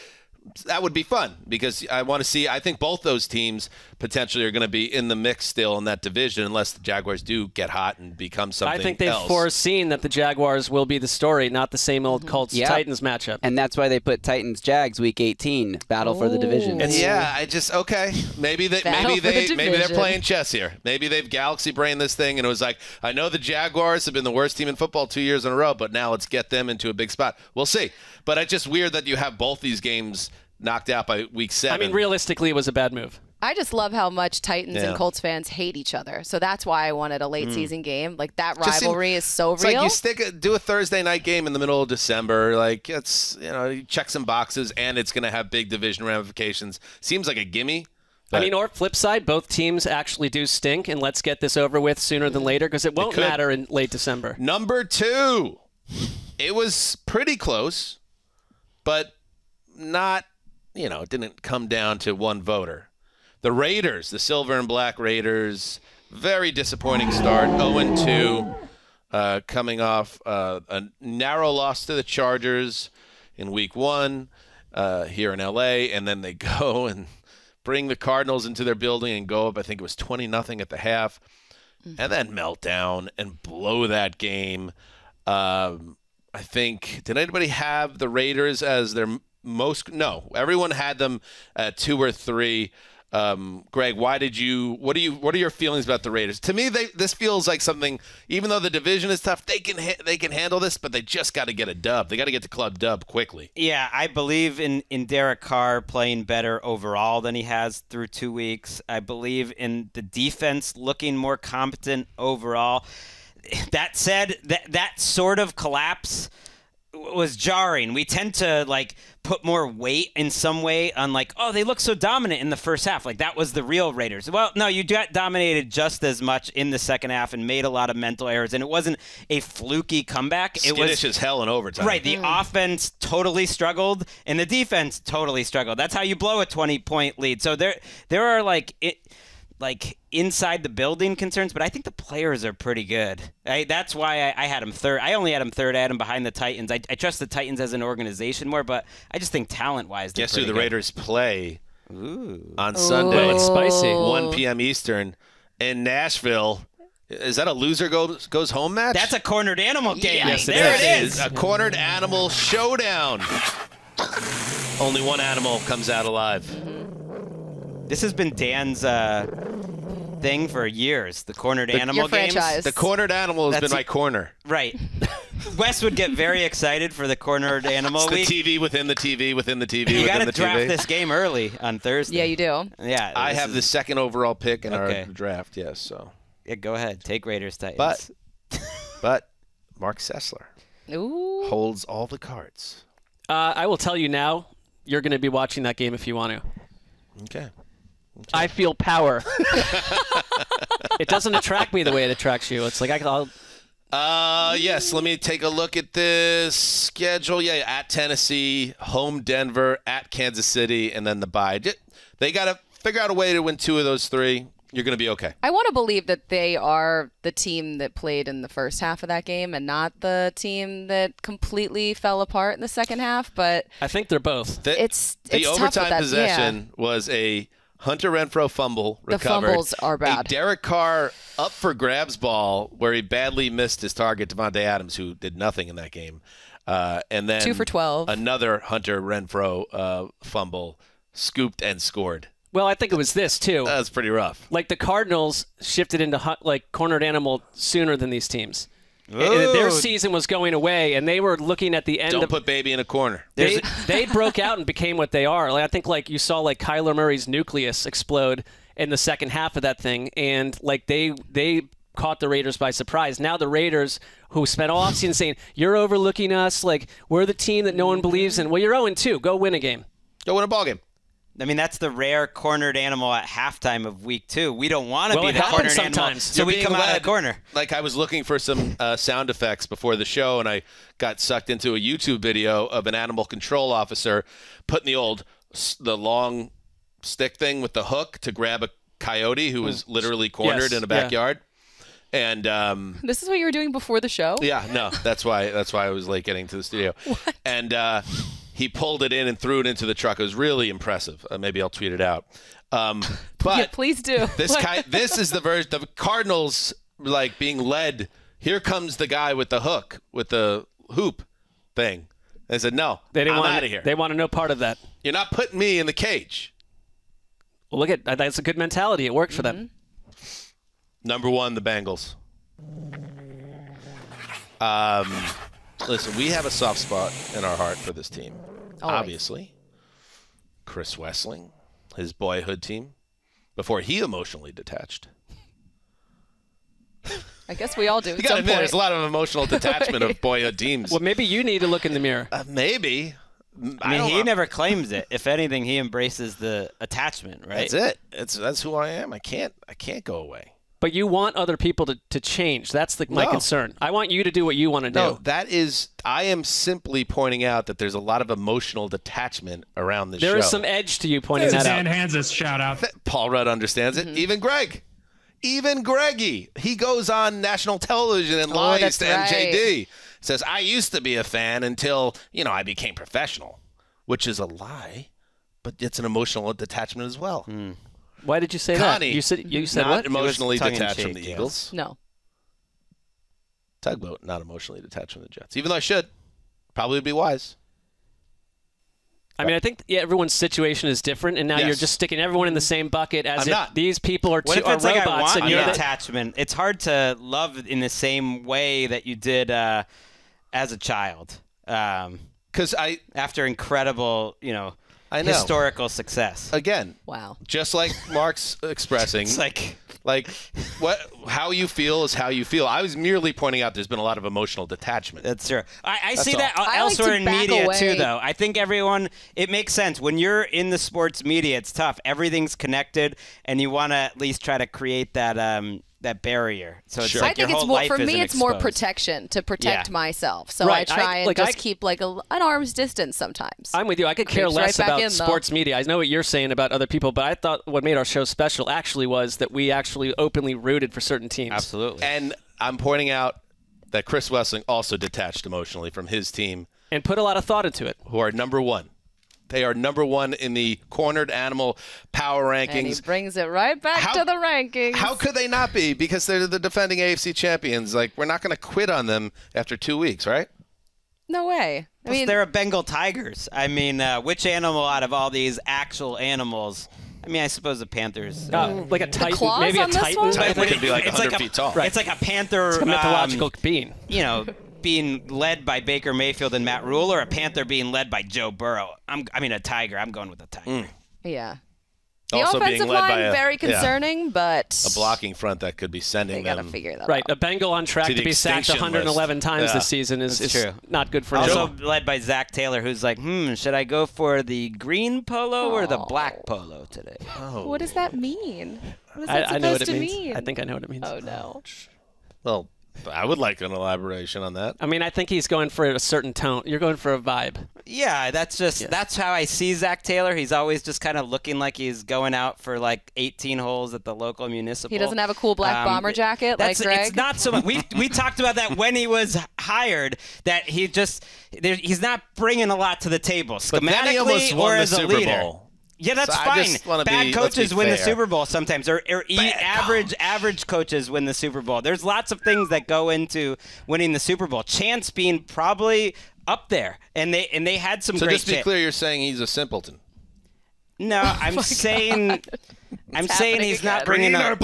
That would be fun because I want to see. I think both those teams potentially are going to be in the mix still in that division unless the Jaguars do get hot and become something else. I think they've foreseen that the Jaguars will be the story, not the same old Colts-Titans matchup. And that's why they put Titans-Jags Week 18, battle for the division. And maybe they're playing chess here. Maybe they've galaxy brained this thing and it was like, I know the Jaguars have been the worst team in football 2 years in a row, but now let's get them into a big spot. We'll see. But it's just weird that you have both these games knocked out by week 7. I mean, realistically, it was a bad move. I just love how much Titans and Colts fans hate each other. So that's why I wanted a late season game. Like, that rivalry is so real. It's like you do a Thursday night game in the middle of December. Like, it's, you check some boxes, and it's going to have big division ramifications. Seems like a gimme. I mean, or flip side, both teams actually do stink, and let's get this over with sooner than later because it won't matter in late December. Number 2. It was pretty close, but not, it didn't come down to one voter. The Raiders, the silver and black Raiders, very disappointing start, 0-2, coming off a narrow loss to the Chargers in week 1 here in L.A., and then they go and bring the Cardinals into their building and go up, I think it was 20-0 at the half, and then melt down and blow that game. I think, did anybody have the Raiders as their most? No, everyone had them at 2 or 3. Greg, what are your feelings about the Raiders? To me, this feels like something. Even though the division is tough, they can handle this, but they just got to get a dub. They got to get the club dub quickly. Yeah, I believe in Derek Carr playing better overall than he has through 2 weeks. I believe in the defense looking more competent overall. That said, that sort of collapse was jarring. We tend to put more weight in some way on they look so dominant in the first half. Like that was the real Raiders. Well, no, you got dominated just as much in the second half and made a lot of mental errors. And it wasn't a fluky comeback. Skittish as hell in overtime. Right. The offense totally struggled and the defense totally struggled. That's how you blow a 20-point lead. So there are inside the building concerns, but I think the players are pretty good. That's why I had him third. I only had him third. I had him behind the Titans. I trust the Titans as an organization more, but I just think talent-wise, they're Guess who the good. Raiders play on Sunday? Oh, it's spicy. 1 p.m. Eastern in Nashville. Is that a loser goes home match? That's a cornered animal game. Yes, there it it is. A cornered animal showdown. Only one animal comes out alive. This has been Dan's thing for years, the cornered animal games. Franchise. The cornered animal has been my corner. Right. Wes would get very excited for the cornered animal It's week. the TV within the TV within the TV You within got the to draft TV. this game early on Thursday. Yeah, you do. Yeah. I have the second overall pick in Okay. our draft, yes. So, Yeah, go ahead. Take Raiders Titans. but Marc Sessler Ooh. holds all the cards. I will tell you now, you're going to be watching that game if you want to. Okay. I feel power. It doesn't attract me the way it attracts you. It's like I'll. Yes, let me take a look at this schedule. Yeah, at Tennessee, home Denver, at Kansas City, and then the bye. They got to figure out a way to win 2 of those 3. You're going to be okay. I want to believe that they are the team that played in the first half of that game and not the team that completely fell apart in the second half, but I think they're both. it's the tough with overtime that, possession was a Hunter Renfrow fumble The recovered. fumbles are bad. A Derek Carr up for grabs ball where he badly missed his target, Devontae Adams, who did nothing in that game. And then 2 for 12. Another Hunter Renfrow fumble, scooped and scored. Well, I think it was this, too. That's pretty rough. Like, the Cardinals shifted into, cornered animal sooner than these teams. Their season was going away, and they were looking at the end Don't put baby in a corner. They broke out and became what they are. I think, you saw, Kyler Murray's nucleus explode in the second half of that thing, and, they caught the Raiders by surprise. Now the Raiders, who spent all offseason saying, you're overlooking us, we're the team that no one believes in. Well, you're 0-2. Go win a game. Go win a ball game. I mean, that's the rare cornered animal at halftime of week 2. We don't want to be the cornered animal, so we come out of the corner. I was looking for some sound effects before the show, and I got sucked into a YouTube video of an animal control officer putting the long stick thing with the hook to grab a coyote who was literally cornered in a backyard. And this is what you were doing before the show? Yeah, no, that's why I was late getting to the studio. What? And he pulled it in and threw it into the truck. It was really impressive. Maybe I'll tweet it out. But yeah, please do. This is the version. The Cardinals being led. Here comes the guy with the hook, with the hoop thing. They said, no, I'm out of here. They want no part of that. You're not putting me in the cage. Well, that's a good mentality. It worked for them. Number 1, the Bengals. Listen, we have a soft spot in our heart for this team. Always. Obviously. Chris Wessling, his boyhood team, before he emotionally detached. I guess we all do. You got to admit, there's a lot of emotional detachment of boyhood teams. Well, maybe you need to look in the mirror. Maybe. I mean, he never claims it. If anything, he embraces the attachment, right? That's it. That's who I am. I can't go away. But you want other people to change. That's my concern. I want you to do what you want to do. No, I am simply pointing out that there's a lot of emotional detachment around this show. There is some edge to you pointing that out. Dan Hanzus, shout out. Paul Rudd understands it. Even Gregg. Even Greggy. He goes on national television and lies to MJD. Says, I used to be a fan until, I became professional, which is a lie, but it's an emotional detachment as well. Why did you say Connie, that? You said not what? emotionally detached from the Eagles. No. Tugboat, not emotionally detached from the Jets. Even though I should. Probably would be wise. I mean, I think everyone's situation is different, and now you're just sticking everyone in the same bucket as if these people are robots. I want the attachment? It's hard to love in the same way that you did as a child. Because after incredible, historical success. Again, wow. Just like Mark's expressing, it's how you feel is how you feel. I was merely pointing out there's been a lot of emotional detachment. That's true. I see that elsewhere in media too, though. I think it makes sense. When you're in the sports media, it's tough. Everything's connected, and you want to at least try to create that barrier. So it's I think it's more for me. It's more protection to protect myself. So I try and just keep an arm's distance sometimes. I'm with you. I could care less about sports media. I know what you're saying about other people, but I thought what made our show special actually was that we actually openly rooted for certain teams. Absolutely. And I'm pointing out that Chris Wessling also detached emotionally from his team and put a lot of thought into it. Who are number 1. They are number 1 in the cornered animal power rankings. And he brings it right back to the rankings. How could they not be? Because they're the defending AFC champions. We're not going to quit on them after 2 weeks, right? No way. I mean, they're a Bengal Tigers. I mean, which animal out of all these actual animals? I mean, I suppose the Panthers. Like a titan, claws maybe a on this titan. one? Titan could be 100 feet tall. Right. It's like a panther. It's a mythological being. Being led by Baker Mayfield and Matt Rule, or a panther being led by Joe Burrow. a tiger. I'm going with a tiger. Yeah. The Also offensive being led by line, very concerning, but a blocking front that could be sending them. They got to figure that out. Right. A Bengal on track to be sacked 111 times this season is true. Not good for Also anyone. led by Zach Taylor, who's like, should I go for the green polo or the black polo today? What does that mean? What is that I know what supposed it to means. mean? I think I know what it means. Oh, no. Well, I would like an elaboration on that. I mean, I think he's going for a certain tone. You're going for a vibe. Yeah, that's how I see Zach Taylor. He's always just kind of looking like he's going out for 18 holes at the local municipal. He doesn't have a cool black bomber jacket like Gregg? It's not so much. We talked about that when he was hired, that he's not bringing a lot to the table, schematically or as a leader. Yeah, that's So fine. Bad coaches win the Super Bowl sometimes, or average coaches win the Super Bowl. There's lots of things that go into winning the Super Bowl. Chance being probably up there, and they had some. So great just to be clear, you're saying he's a simpleton. No, I'm saying he's not bringing a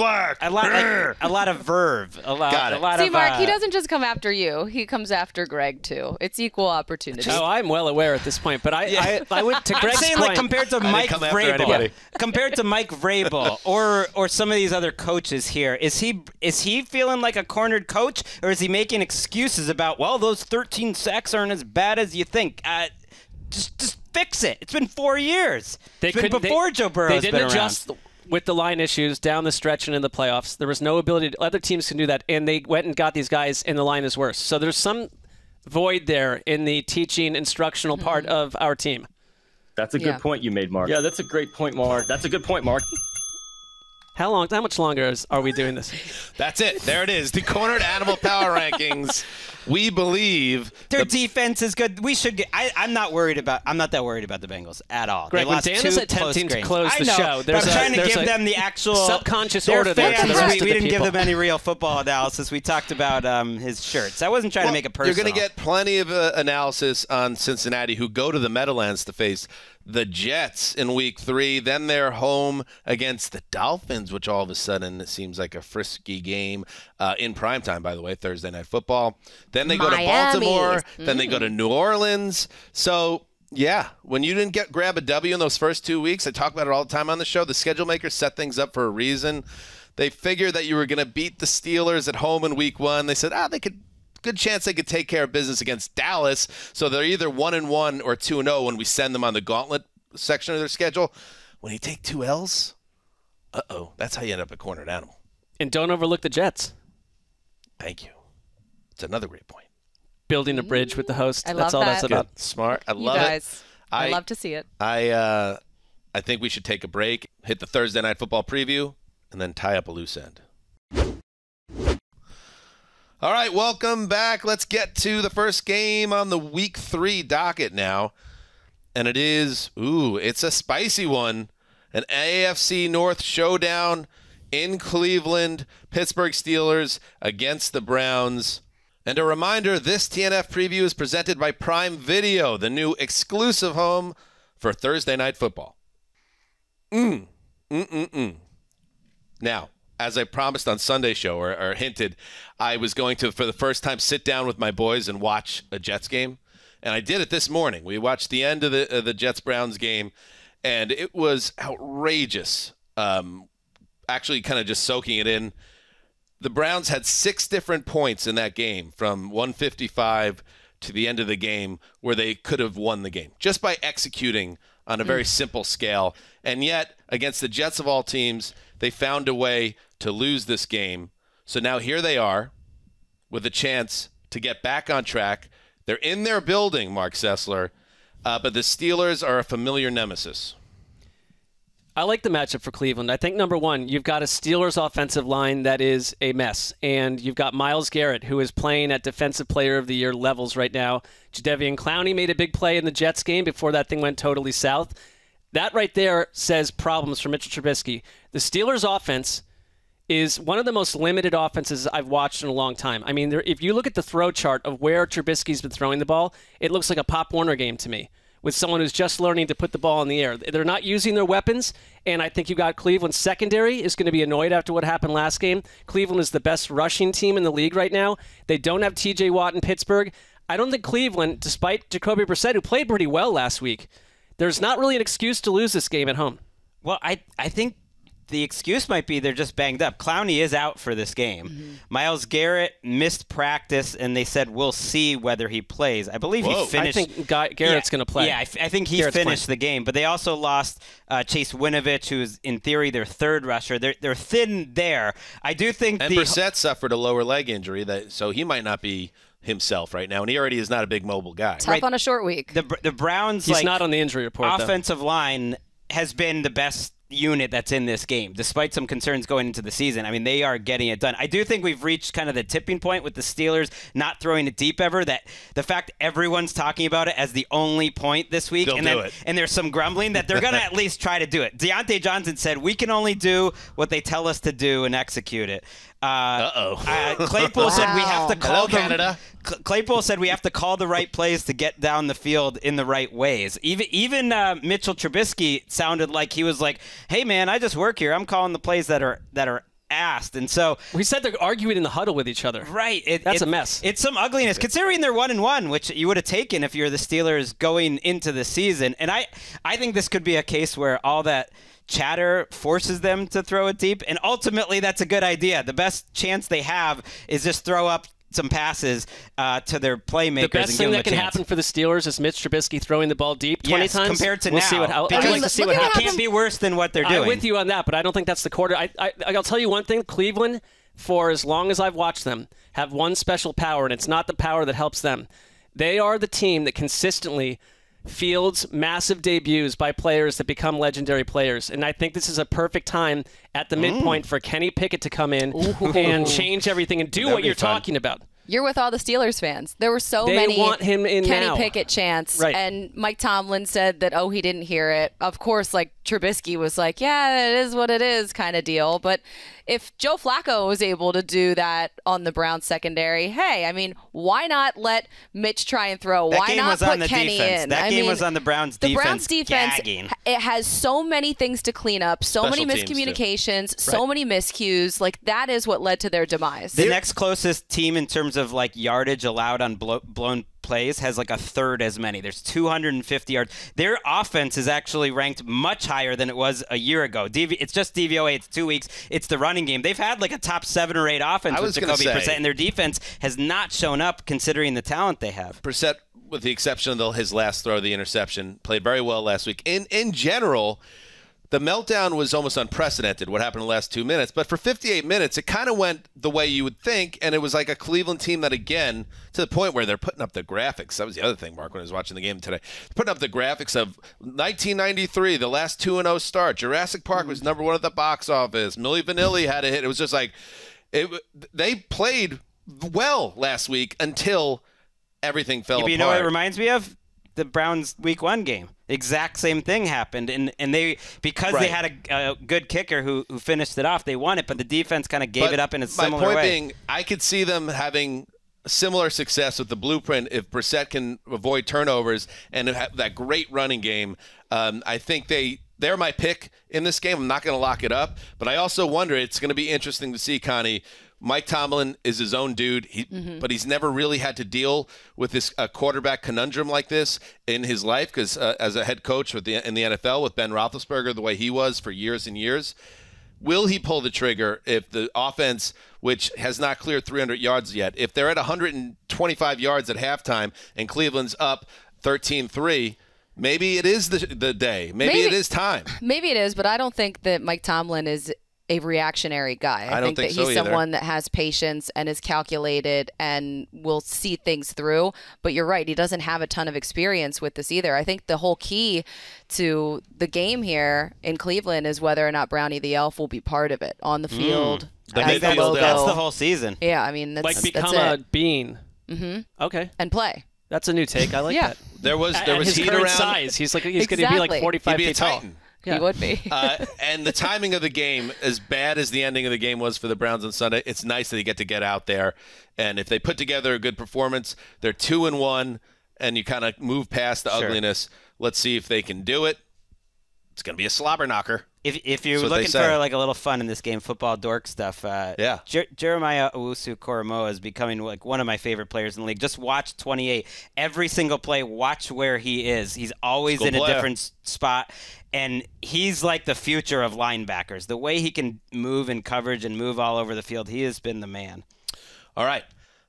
lot of verve. A lot See, of, Mark, he doesn't just come after you. He comes after Gregg, too. It's equal opportunity. Oh, I'm well aware at this point. But I went to Gregg's saying, point. like, compared to Mike Vrabel or some of these other coaches here, is he feeling like a cornered coach, or is he making excuses about, well, those 13 sacks aren't as bad as you think? Just fix it. It's been 4 years. Before Joe Burrow's been around. They didn't adjust with the line issues down the stretch and in the playoffs. There was no ability other teams can do that, and they went and got these guys, and the line is worse. So there's some void there in the teaching, instructional part of our team. That's a good point you made, Mark. Yeah, that's a great point, Mark. That's a good point, Mark. How much longer are we doing this? That's it. There it is. The Cornered Animal Power Rankings. We believe their defense is good. We should get. I'm not that worried about the Bengals at all. Greg, when Dan is attempting to close the show, I'm trying to give them the actual subconscious order there to the rest of the people. We didn't give them any real football analysis. We talked about his shirts. I wasn't trying to make it personal. You're going to get plenty of analysis on Cincinnati, who go to the Meadowlands to face the Jets in Week 3. Then they're home against the Dolphins, which all of a sudden seems like a frisky game in primetime, by the way, Thursday Night Football. Then they go to Baltimore. Then they go to New Orleans. So, yeah, when you didn't grab a W in those first 2 weeks, I talk about it all the time on the show, the schedule makers set things up for a reason. They figured that you were going to beat the Steelers at home in Week 1. They said, good chance they could take care of business against Dallas. So they're either 1-1 or 2-0 when we send them on the gauntlet section of their schedule. When you take 2 L's, that's how you end up a cornered animal. And don't overlook the Jets. Thank you. It's another great point. Building a bridge with the host. I That's love all that. that's about. Good. Smart. I love it. I love to see it. I think we should take a break, hit the Thursday Night Football preview, and then tie up a loose end. All right, welcome back. Let's get to the first game on the Week 3 docket now. And it is, it's a spicy one. An AFC North showdown in Cleveland. Pittsburgh Steelers against the Browns. And a reminder, this TNF preview is presented by Prime Video, the new exclusive home for Thursday Night Football. Now, as I promised on Sunday's show, or hinted, I was going to, for the first time, sit down with my boys and watch a Jets game. And I did it this morning. We watched the end of the Jets-Browns game, and it was outrageous. Actually kind of just soaking it in. The Browns had 6 different points in that game from 155 to the end of the game where they could have won the game just by executing on a very simple scale. And yet, against the Jets of all teams, they found a way to lose this game. So now here they are with a chance to get back on track. They're in their building, Marc Sessler, but the Steelers are a familiar nemesis. I like the matchup for Cleveland. I think, number one, you've got a Steelers offensive line that is a mess. And you've got Myles Garrett, who is playing at Defensive Player of the Year levels right now. Jadeveon Clowney made a big play in the Jets game before that thing went totally south. That right there says problems for Mitchell Trubisky. The Steelers' offense is one of the most limited offenses I've watched in a long time. I mean, if you look at the throw chart of where Trubisky's been throwing the ball, it looks like a Pop Warner game to me, with someone who's just learning to put the ball in the air. They're not using their weapons, and I think you got Cleveland's secondary is going to be annoyed after what happened last game. Cleveland is the best rushing team in the league right now. They don't have T.J. Watt in Pittsburgh. I don't think Cleveland, despite Jacoby Brissett, who played pretty well last week, there's not really an excuse to lose this game at home. Well, I think the excuse might be they're just banged up. Clowney is out for this game. Mm-hmm. Myles Garrett missed practice, and they said we'll see whether he plays. I believe he finished. I think Garrett's going to play. Yeah, I think he finished the game. But they also lost Chase Winovich, who is, in theory, their third rusher. They're thin there. I do think Brissett suffered a lower leg injury, so he might not be himself right now, and he already is not a big mobile guy. Tough on a short week. The Browns, he's not on the injury report, offensive line has been the best unit that's in this game, despite some concerns going into the season. I mean, they are getting it done. I do think we've reached kind of the tipping point with the Steelers not throwing it deep ever, that the fact everyone's talking about it as the only point this week, and there's some grumbling that they're going to at least try to do it. Deontay Johnson said, we can only do what they tell us to do and execute it. Claypool said we have to call Claypool said we have to call the right plays to get down the field in the right ways. Even Mitchell Trubisky sounded like he was like, "Hey man, I just work here. I'm calling the plays that are asked." And so we said they're arguing in the huddle with each other. Right. That's a mess. It's some ugliness considering they're 1-1, which you would have taken if you're the Steelers going into the season. And I think this could be a case where all that chatter forces them to throw it deep, and ultimately that's a good idea. The best chance they have is just throw up some passes to their playmakers. The best thing that can happen for the Steelers is Mitch Trubisky throwing the ball deep 20 times. Compared to we'll now. See what, I'd like to see what happens. It can't be worse than what they're doing. I'm with you on that, but I don't think that's the quarter. I'll tell you one thing. Cleveland, for as long as I've watched them, have one special power, and it's not the power that helps them. They are the team that consistently fields massive debuts by players that become legendary players. And I think this is a perfect time at the midpoint for Kenny Pickett to come in and change everything and do what you're talking about. You're with all the Steelers fans. There were so they many want him in Kenny now. Pickett chants. Right. And Mike Tomlin said that, he didn't hear it. Of course, like Trubisky was like, yeah, it is what it is kind of deal. But if Joe Flacco was able to do that on the Browns secondary, hey, I mean, why not let Mitch try and throw? Why not put Kenny in? That game was on the Browns defense. The Browns defense, gagging. It has so many things to clean up, so many miscommunications, so many miscues. Like, that is what led to their demise. The next closest team in terms of like yardage allowed on blown plays has like a third as many. There's 250 yards. Their offense is actually ranked much higher than it was a year ago. It's just DVOA. It's 2 weeks. It's the running game. They've had like a top 7 or 8 offense with Jacoby Brissett, and their defense has not shown up considering the talent they have. Brissett, with the exception of his last throw, the interception, played very well last week. In general, the meltdown was almost unprecedented, what happened in the last 2 minutes. But for 58 minutes, it kind of went the way you would think, and it was like a Cleveland team that, again, to the point where they're putting up the graphics. That was the other thing, Mark, when I was watching the game today. They're putting up the graphics of 1993, the last 2-0 start. Jurassic Park was number 1 at the box office. Milli Vanilli had a hit. It was just like they played well last week until everything fell apart. You know what it reminds me of? The Browns Week 1 game. Exact same thing happened, and they they had a good kicker who finished it off, they won it, but the defense kind of gave it up in a similar way. My point being, I could see them having similar success with the blueprint if Brissett can avoid turnovers and have that great running game. I think they're my pick in this game. I'm not going to lock it up, but I also wonder, it's going to be interesting to see, Connie. Mike Tomlin is his own dude, but he's never really had to deal with this quarterback conundrum like this in his life because as a head coach in the NFL with Ben Roethlisberger, the way he was for years and years, will he pull the trigger if the offense, which has not cleared 300 yards yet, if they're at 125 yards at halftime and Cleveland's up 13-3, maybe it is the day. Maybe it is time. Maybe it is, but I don't think that Mike Tomlin is a reactionary guy. I think that he's someone that has patience and is calculated and will see things through. But you're right, he doesn't have a ton of experience with this either. I think the whole key to the game here in Cleveland is whether or not Brownie the Elf will be part of it on the field. That's the whole season. Yeah, I mean, that's become that's a bean. Okay. And play. That's a new take. I like that. There was his heat current around. Size. He's going to be like 45 feet tall. He would be. And the timing of the game, as bad as the ending of the game was for the Browns on Sunday, it's nice that you get to get out there. And if they put together a good performance, they're 2-1, and you kind of move past the ugliness. Let's see if they can do it. It's going to be a slobber knocker. If you're looking for like a little fun in this game, football dork stuff, Jeremiah Owusu-Koramoah is becoming like one of my favorite players in the league. Just watch 28. Every single play, watch where he is. He's always in a different spot, and he's like the future of linebackers. The way he can move in coverage and move all over the field, he has been the man. All right.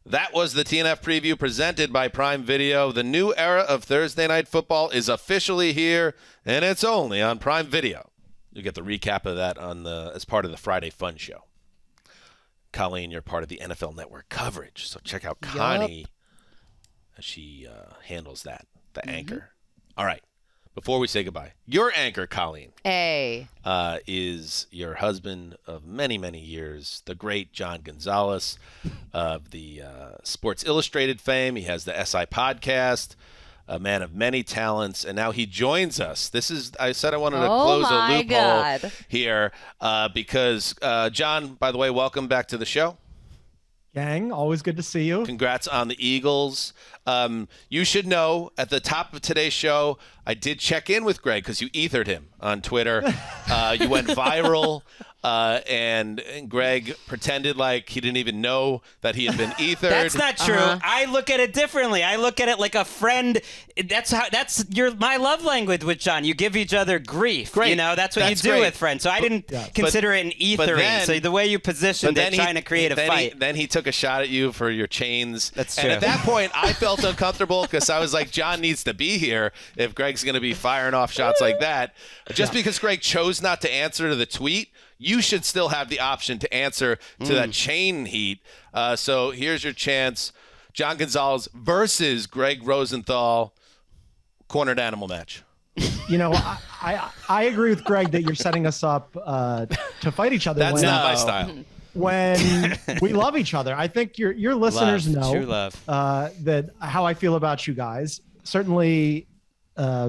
That was the TNF preview presented by Prime Video. The new era of Thursday Night Football is officially here, and it's only on Prime Video. You get the recap of that as part of the Friday Fun Show. Colleen, you're part of the NFL Network coverage, so check out Connie as she handles that, the anchor. All right. before we say goodbye, your anchor, Colleen, A. is your husband of many, many years, the great John Gonzalez of the Sports Illustrated fame. He has the SI podcast, a man of many talents, and now he joins us. I said I wanted to close a loophole here because, John, by the way, welcome back to the show. Gang, always good to see you. Congrats on the Eagles. You should know, at the top of today's show, I did check in with Gregg because you ethered him on Twitter. You went viral, and Gregg pretended like he didn't even know that he had been ethered. That's not true. I look at it differently. I look at it like a friend. That's my love language with John. You give each other grief. Great. You know, that's what you do with friends. So I didn't consider it an ethering. So the way you positioned it, trying to create a fight. Then he took a shot at you for your chains. That's true. And at that point, I felt uncomfortable because I was like, John needs to be here if Gregg's going to be firing off shots like that. Just because Gregg chose not to answer to the tweet, you should still have the option to answer to that chain heat. So here's your chance. John Gonzalez versus Gregg Rosenthal, cornered animal match. You know, I agree with Gregg that you're setting us up to fight each other. That's not my style. When we love each other. I think your listeners know true love. That how I feel about you guys. Certainly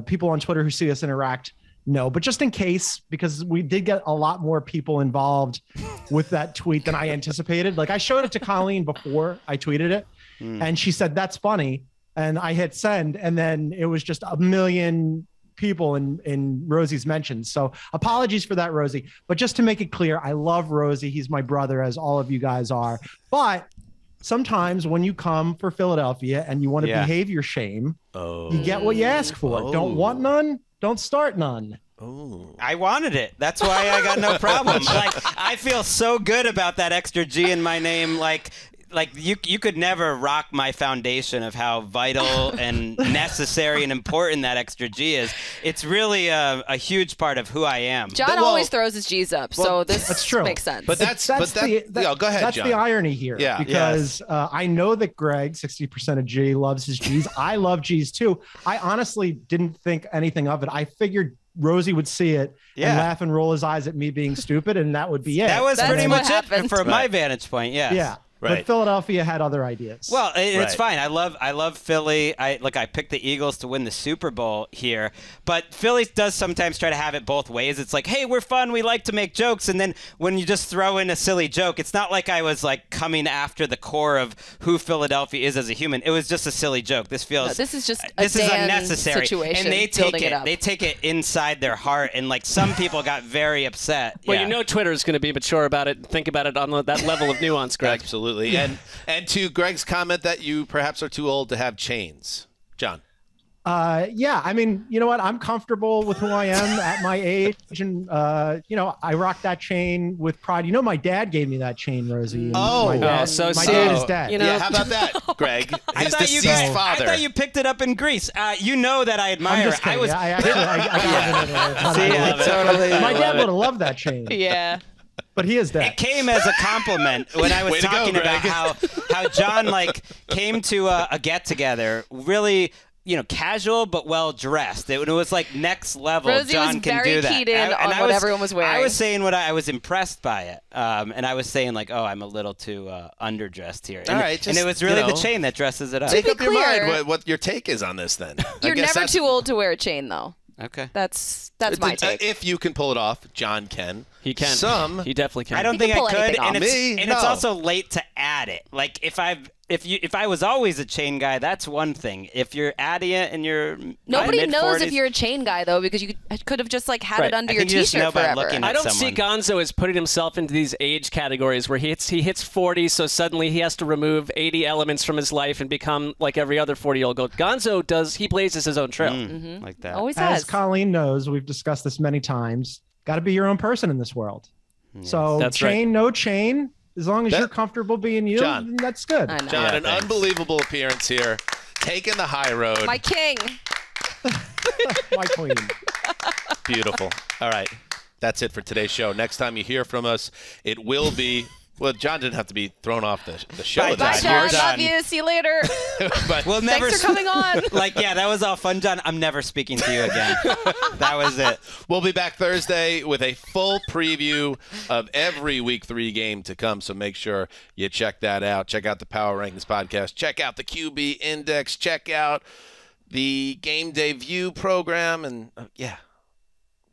people on Twitter who see us interact know, but just in case, because we did get a lot more people involved with that tweet than I anticipated. Like I showed it to Colleen before I tweeted it and she said, that's funny. And I hit send and then it was just a million people in Rosie's mentions. So apologies for that, Rosie. But just to make it clear, I love Rosie. He's my brother, as all of you guys are. But sometimes when you come for Philadelphia and you want to behave your shame, you get what you ask for. Don't want none, don't start none. Oh, I wanted it. That's why I got no problem. Like I feel so good about that extra G in my name. Like you could never rock my foundation of how vital and necessary and important that extra G is. It's really a huge part of who I am. John always throws his G's up, so that's true. Makes sense. But go ahead, that's John. the irony here. Yeah. Because I know that Gregg, 60% of G, loves his G's. I love G's too. I honestly didn't think anything of it. I figured Rosie would see it and laugh and roll his eyes at me being stupid, and that would be it. That was pretty much happened. it from my vantage point. Yeah. Right. But Philadelphia had other ideas. Well, it's fine. I love Philly. I picked the Eagles to win the Super Bowl here, but Philly does sometimes try to have it both ways. It's like, hey, we're fun. We like to make jokes, and then when you just throw in a silly joke, it's not like I was like coming after the core of who Philadelphia is as a human. It was just a silly joke. This is just this is unnecessary, situation, and they take it inside their heart, and like some people got very upset. Well, you know, Twitter is going to be mature about it and think about it on that level of nuance, Gregg. Absolutely. And to Gregg's comment that you perhaps are too old to have chains, John. Yeah, I mean, you know what? I'm comfortable with who I am at my age, and you know, I rock that chain with pride. You know, my dad gave me that chain, Rosie. My dad is dead. You know, yeah, how about that, Gregg? His deceased father. I thought you picked it up in Greece. You know that I admire. I my dad would have loved that chain. Yeah. But he is dead. It came as a compliment when I was talking about how John like came to a get together, really, you know, casual but well dressed. It was like next level. Rosie John was can very do that. keyed in on what everyone was wearing. I was saying I was impressed by it, and I was saying like, oh, I'm a little too underdressed here. And, all right, and it was really the chain that dresses it up. Make up your mind what your take is on this. Then you're never too old to wear a chain, though. Okay. That's my take. If you can pull it off, John can. He can. He definitely can. I don't think I could, and it's also late to add it. Like if I was always a chain guy, that's one thing. If you're adding it and you're nobody knows if you're a chain guy though, because you could have just like had it under your t-shirt forever. I don't see Gonzo as putting himself into these age categories where he hits 40, so suddenly he has to remove 80 elements from his life and become like every other 40-year-old. Gonzo he blazes his own trail. Like that. Always has. As Colleen knows, we've discussed this many times. Got to be your own person in this world. Yes. So that's chain, no chain. As long as you're comfortable being you, John, that's good. John, an unbelievable appearance here. Taking the high road. My king. My queen. Beautiful. All right. That's it for today's show. Next time you hear from us, it will be Well, John didn't have to be thrown off the show. Bye, John. Love you. See you later. But we'll never Thanks for coming on. That was all fun, John. I'm never speaking to you again. That was it. We'll be back Thursday with a full preview of every Week 3 game to come, so make sure you check that out. Check out the Power Rankings podcast. Check out the QB Index. Check out the Game Day View program. And,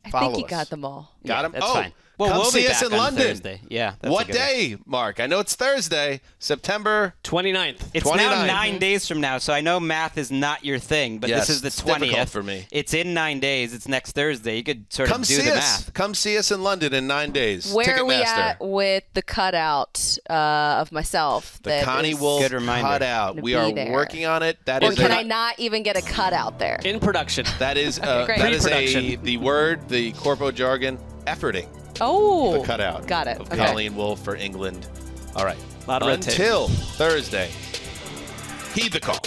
I think you got them all. Got them? That's fine. Well, come we'll see be us back in on London. Thursday. Yeah. What day, Mark? I know it's Thursday, September 29th. It's 29th. now 9 days from now, so I know math is not your thing, but Yes, this is the it's 20th. difficult for me. It's in 9 days. It's next Thursday. You could sort Come of do see the us. math. Come see us in London in 9 days. Where are we Ticketmaster. at with the cutout of myself? The Connie Wolfe Good reminder. cutout. We are there. working on it. That Or is can I not even get a cutout there? In production. That is great. that is Pre-production. the word, the corpo jargon, efforting. Oh. The cutout. Got it. Of Okay. Colleen Wolfe for England. All right. Lot of red tape. Until Thursday. Heed the call.